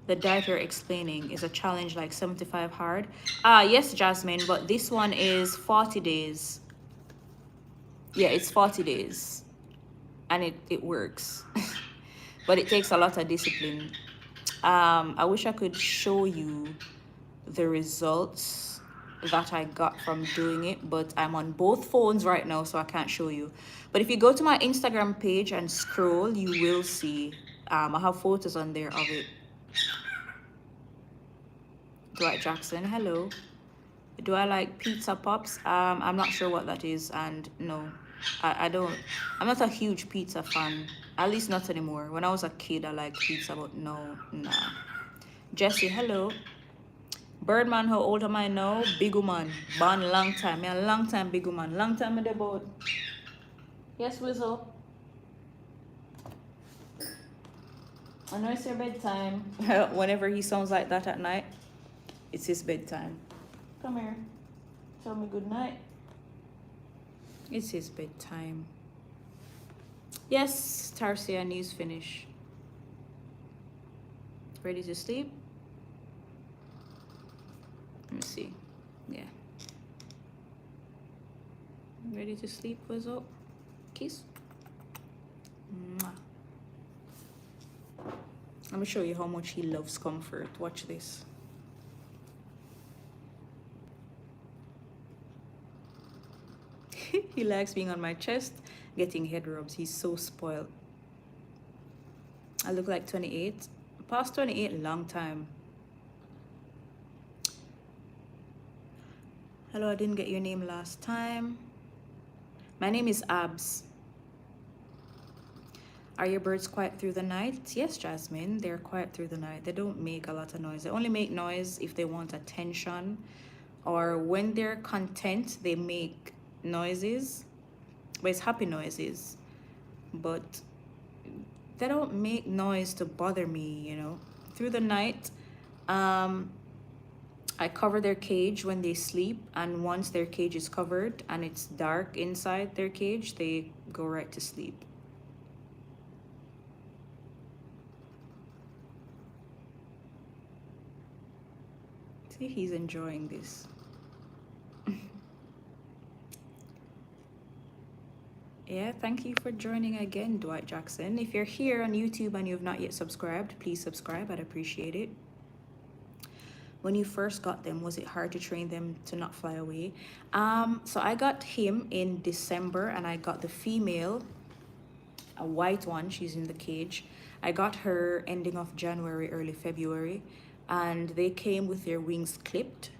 The diet you're explaining is a challenge like 75 hard. Yes, Jasmine, but this one is 40 days. Yeah, it's 40 days. And it works. But it takes a lot of discipline. I wish I could show you the results that I got from doing it, but I'm on both phones right now, so I can't show you. But if you go to my Instagram page and scroll, you will see. I have photos on there of it. Dwight Jackson, hello. Do I like pizza pops? I'm not sure what that is, and no, I don't. I'm not a huge pizza fan. At least not anymore. When I was a kid, I liked pizza, but no, nah. Jesse, hello. Birdman, how old am I now? Big woman. Born long time. Me a long time big woman. Long time in the boat. Yes, Whistle. I know it's your bedtime. Whenever he sounds like that at night, it's his bedtime. Come here. Tell me good night. It's his bedtime. Yes, Tarsia, news finish. Ready to sleep? Let me see. Yeah. Ready to sleep, Wizzo? Kiss. Mwah. Let me show you how much he loves comfort. Watch this. He likes being on my chest, getting head rubs. He's so spoiled. I look like 28. Past 28, a long time. Hello, I didn't get your name last time. My name is Abs. Are your birds quiet through the night? Yes, Jasmine, they're quiet through the night. They don't make a lot of noise. They only make noise if they want attention, or when they're content, they make noises, but it's happy noises. But they don't make noise to bother me, you know. Through the night, I cover their cage when they sleep, and once their cage is covered and it's dark inside their cage, they go right to sleep. See, he's enjoying this. Yeah, thank you for joining again, Dwight Jackson. If you're here on YouTube and you have not yet subscribed, please subscribe. I'd appreciate it. When you first got them, was it hard to train them to not fly away? So I got him in December, and I got the female, a white one. She's in the cage. I got her ending of January, early February, and they came with their wings clipped,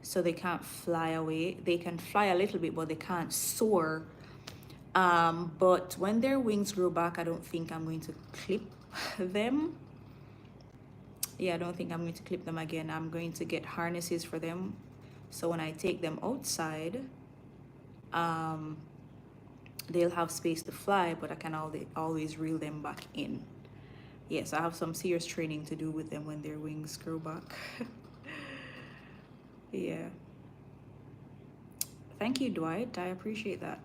so they can't fly away. They can fly a little bit, but they can't soar. But when their wings grow back, I don't think I'm going to clip them. Yeah, I don't think I'm going to clip them again. I'm going to get harnesses for them, so when I take them outside, they'll have space to fly, but I can always reel them back in. Yes, I have some serious training to do with them when their wings grow back. Yeah. Thank you, Dwight. I appreciate that.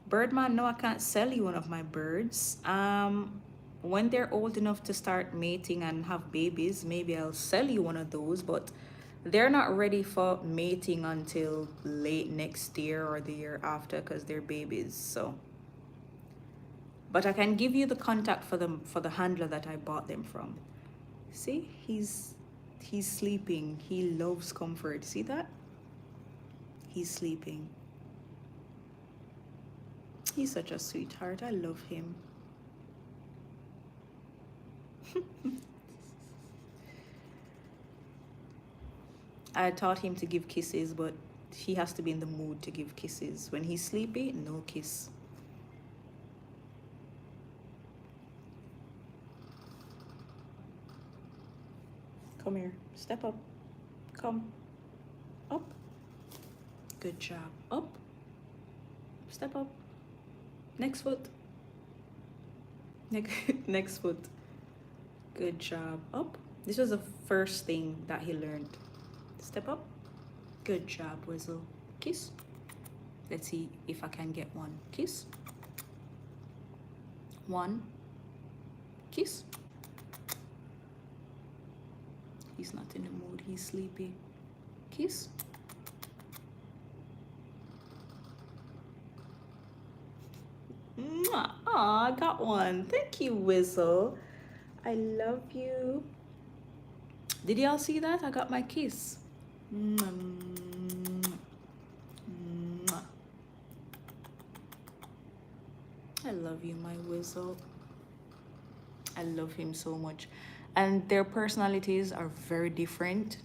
Birdman, no, I can't sell you one of my birds. When they're old enough to start mating and have babies, maybe I'll sell you one of those, but they're not ready for mating until late next year or the year after, because they're babies. So, but I can give you the contact for them, for the handler that I bought them from. See, he's sleeping. He loves comfort. See that? He's sleeping. He's such a sweetheart. I love him. I taught him to give kisses, but he has to be in the mood to give kisses. When he's sleepy, no kiss. Come here. Step up. Come. Up. Good job. Up. Step up. Next foot. Next foot. Good job. Up. This was the first thing that he learned. Step up. Good job, Whistle. Kiss. Let's see if I can get one. Kiss. One. Kiss. He's not in the mood. He's sleepy. Kiss. Aw, I got one. Thank you, Whistle. I love you. Did y'all see that? I got my kiss. I love you, my Whistle. I love him so much. And their personalities are very different.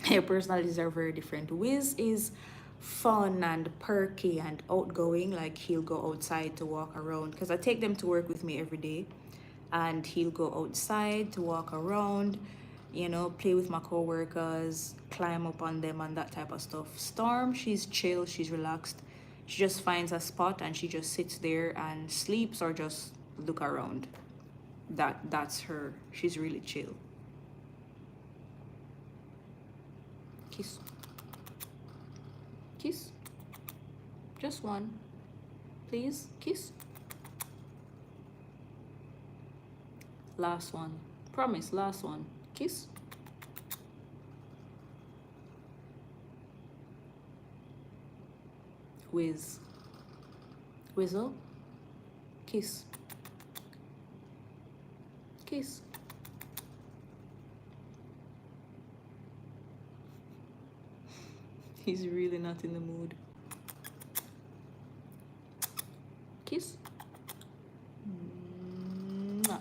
Their personalities are very different. Wiz is fun and perky and outgoing. Like, he'll go outside to walk around, because I take them to work with me every day, and he'll go outside to walk around, you know, play with my co-workers, climb up on them and that type of stuff. Storm, she's chill, she's relaxed. She just finds a spot and she just sits there and sleeps or just look around. That's her. She's really chill. Kiss. Kiss. Just one. Please, kiss. Last one. Promise, last one. Kiss. Wiz. Wizzle. Kiss. Kiss. He's really not in the mood. Kiss. Mwah.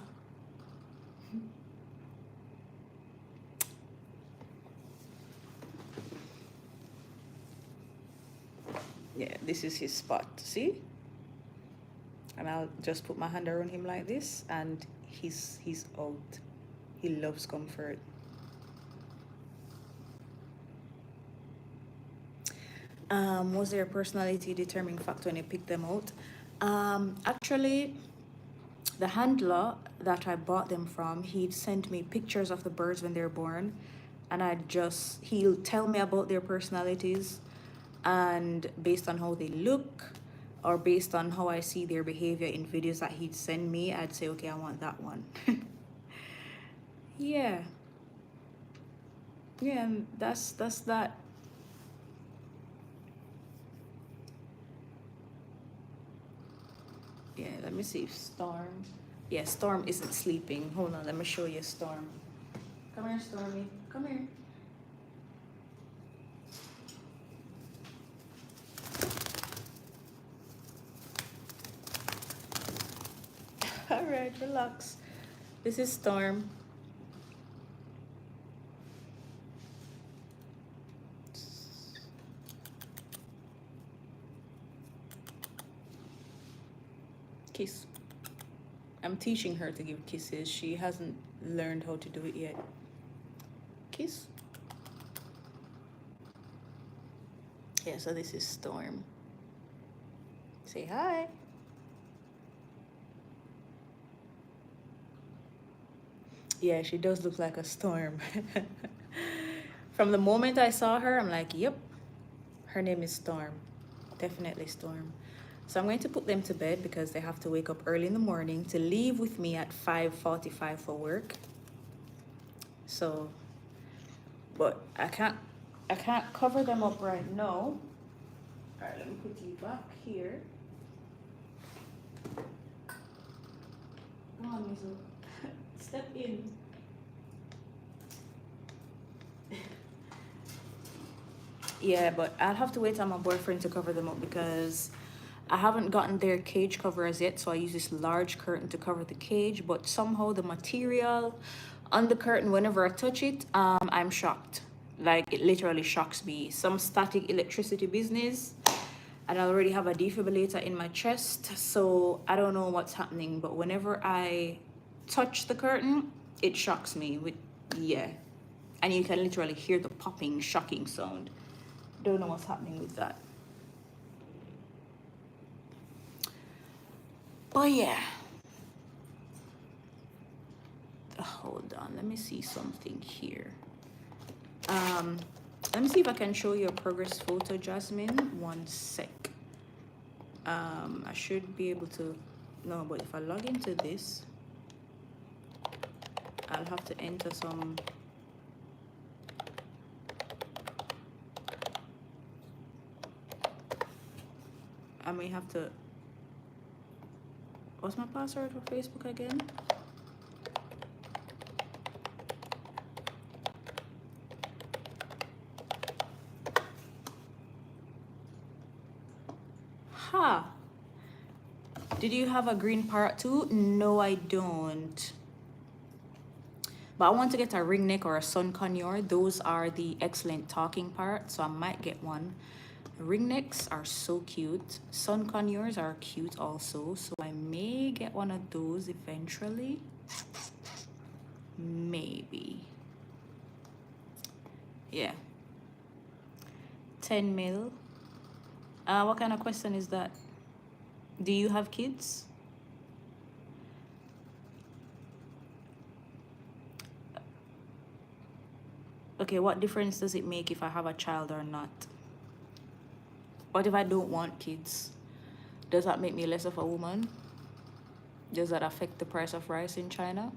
Yeah, this is his spot. See? And I'll just put my hand around him like this, and he's out. He loves comfort. Was there a personality determining factor when you picked them out? Actually, the handler that I bought them from, he'd send me pictures of the birds when they're born, and he'll tell me about their personalities, and based on how they look, or based on how I see their behavior in videos that he'd send me, I'd say, okay, I want that one. Yeah. Yeah, and that's that. Yeah, let me see if Storm. Yeah, Storm isn't sleeping. Hold on, let me show you Storm. Come here, Stormy. Come here. All right, relax. This is Storm. Kiss. I'm teaching her to give kisses. She hasn't learned how to do it yet. Kiss. Yeah, so this is Storm. Say hi. Yeah, she does look like a storm. From the moment I saw her, I'm like, yep, her name is Storm. Definitely Storm. So I'm going to put them to bed because they have to wake up early in the morning to leave with me at 5:45 for work. So, but I can't cover them up right now. All right, let me put you back here. Come on, Mizu. Step in. Yeah, but I'll have to wait on my boyfriend to cover them up because I haven't gotten their cage cover as yet, so I use this large curtain to cover the cage, but somehow the material on the curtain, whenever I touch it, I'm shocked. Like, it literally shocks me. Some static electricity business, and I already have a defibrillator in my chest, so I don't know what's happening, but whenever I touch the curtain, it shocks me with, yeah. And you can literally hear the popping, shocking sound. Don't know what's happening with that. But yeah. Hold on, let me see something here. Let me see if I can show you a progress photo, Jasmine. One sec. I should be able to, no, but if I log into this, I'll have to enter some. I may have to, what's my password for Facebook again? Ha! Did you have a green parrot too? No, I don't. But I want to get a ringneck or a sun conure. Those are the excellent talking parrots, so I might get one. Ringnecks are so cute. Sun conures are cute also, so I may get one of those eventually. Maybe. Yeah. 10 mil. What kind of question is that? Do you have kids? Okay, what difference does it make if I have a child or not? What if I don't want kids? Does that make me less of a woman? Does that affect the price of rice in China?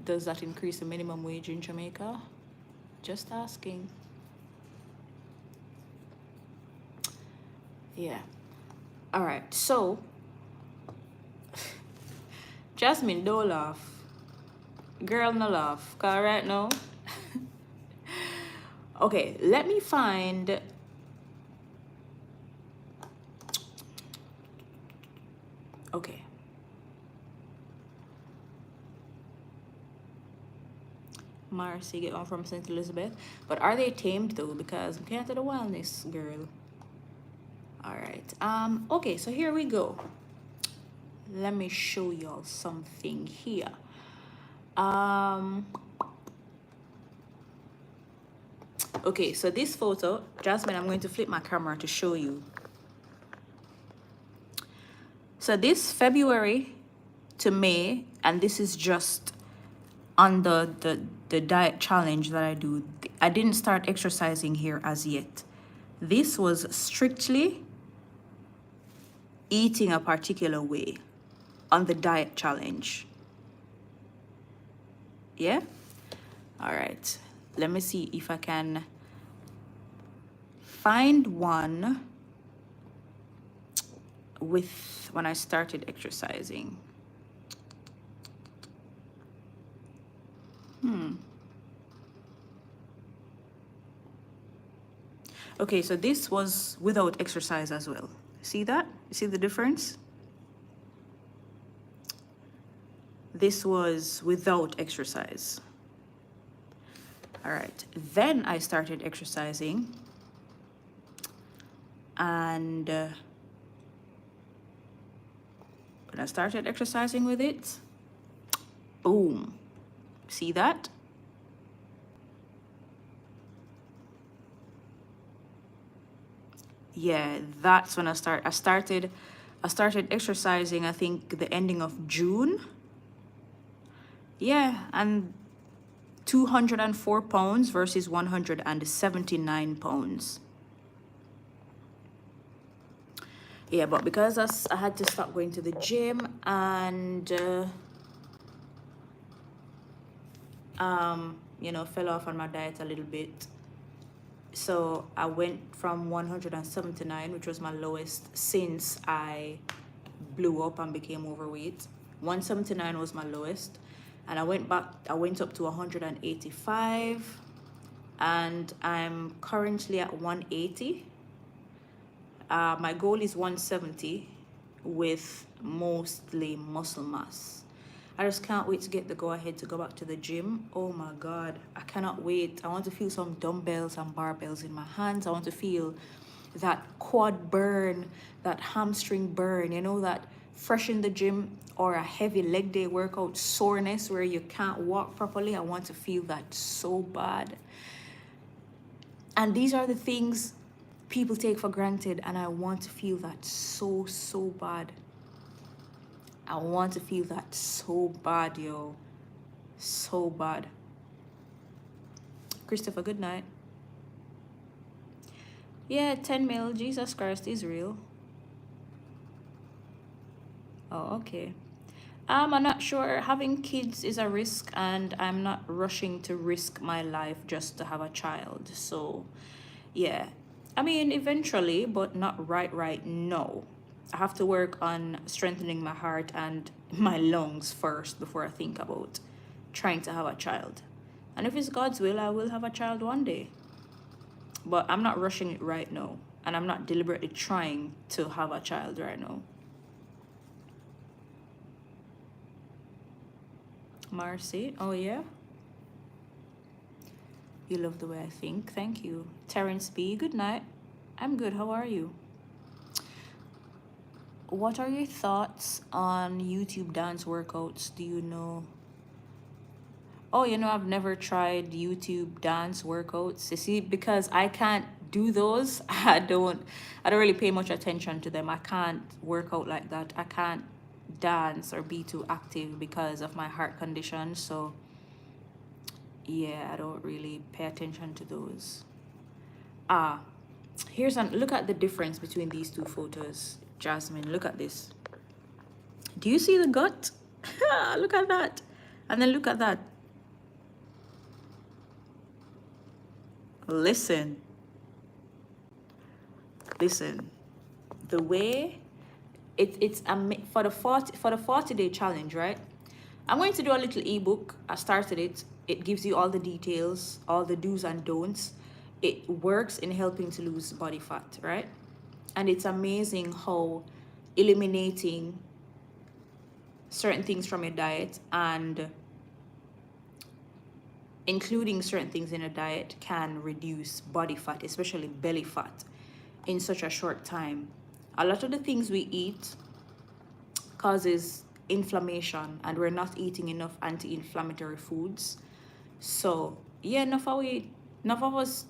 Does that increase the minimum wage in Jamaica? Just asking. Yeah. All right. So, Jasmine, don't laugh. Girl, no laugh. Cause right now. Okay, let me find. Okay. Marcy, get on from St. Elizabeth. But are they tamed though? Because I'm kind of the wellness girl. All right. Okay, so here we go. Let me show y'all something here. Um, okay, so this photo, Jasmine, I'm going to flip my camera to show you. So this February to May, and this is just on the diet challenge that I do. I didn't start exercising here as yet. This was strictly eating a particular way on the diet challenge. Yeah? All right. Let me see if I can find one with when I started exercising. Okay, so this was without exercise as well. See that? You see the difference? This was without exercise. All right, then I started exercising, and when I started exercising with it, boom, see that? Yeah, that's when I started exercising, I think the ending of June. Yeah, and 204 pounds versus 179 pounds. Yeah, but because I had to stop going to the gym, and you know, fell off on my diet a little bit. So I went from 179, which was my lowest since I blew up and became overweight. 179 was my lowest, and I went up to 185, and I'm currently at 180. My goal is 170 with mostly muscle mass. I just can't wait to get the go ahead to go back to the gym. Oh my God, I cannot wait. I want to feel some dumbbells and barbells in my hands. I want to feel that quad burn, that hamstring burn, you know, that fresh in the gym or a heavy leg day workout soreness where you can't walk properly. I want to feel that so bad. And these are the things people take for granted, and I want to feel that so, so bad. I want to feel that so bad, yo. So bad. Christopher, good night. Yeah, 10 mil. Jesus Christ is real. Oh, okay. I'm not sure. Having kids is a risk, and I'm not rushing to risk my life just to have a child. So, yeah. I mean, eventually, but not right now. I have to work on strengthening my heart and my lungs first before I think about trying to have a child. And if it's God's will, I will have a child one day. But I'm not rushing it right now. And I'm not deliberately trying to have a child right now. Marcy, oh yeah? You love the way I think. Thank you. Terrence B, good night. I'm good. How are you? What are your thoughts on YouTube dance workouts? Do you know? Oh, you know, I've never tried YouTube dance workouts. You see, because I can't do those, I don't really pay much attention to them. I can't work out like that. I can't dance or be too active because of my heart condition. So yeah, I don't really pay attention to those. Ah, look at the difference between these two photos. Jasmine, look at this. Do you see the gut? Look at that. And then look at that. Listen. the way for the 40-day challenge, right? I'm going to do a little ebook. I started it. It gives you all the details, all the do's and don'ts. It works in helping to lose body fat, right? And it's amazing how eliminating certain things from your diet and including certain things in a diet can reduce body fat, especially belly fat, in such a short time. A lot of the things we eat causes inflammation, and we're not eating enough anti-inflammatory foods. So yeah, enough of us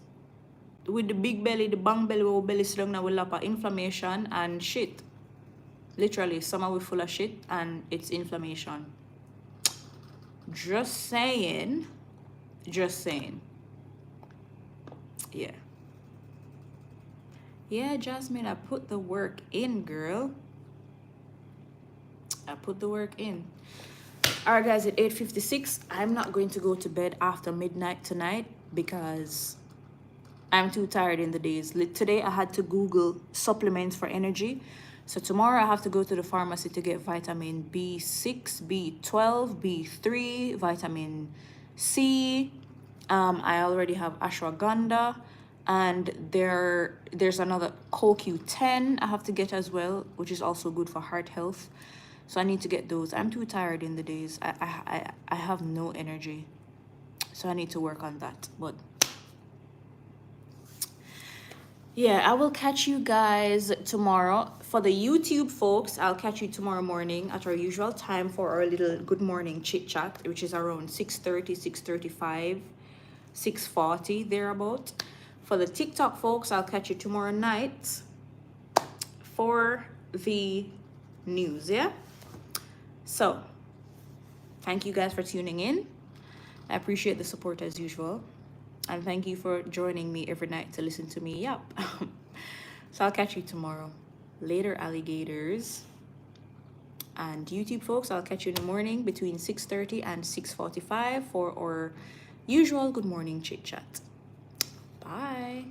with the big belly, the bang belly, we belly slung now with a lot of inflammation and shit. Literally, some are we full of shit and it's inflammation. Just saying. Just saying. Yeah. Yeah, Jasmine, I put the work in, girl. I put the work in. All right, guys, at 8:56, I'm not going to go to bed after midnight tonight because I'm too tired in the days. Today, I had to Google supplements for energy. So tomorrow, I have to go to the pharmacy to get vitamin B6, B12, B3, vitamin C. I already have ashwagandha, and there's another CoQ10 I have to get as well, which is also good for heart health. So I need to get those. I'm too tired in the days. I have no energy, so I need to work on that. But yeah, I will catch you guys tomorrow. For the YouTube folks, I'll catch you tomorrow morning at our usual time for our little good morning chit chat, which is around 6:30, 6:35, 6:40 thereabout. For the TikTok folks, I'll catch you tomorrow night for the news. Yeah. So thank you guys for tuning in. I appreciate the support as usual. And thank you for joining me every night to listen to me yap. So I'll catch you tomorrow. Later, alligators. And YouTube folks, I'll catch you in the morning between 6:30 and 6:45 for our usual good morning chit chat. Bye.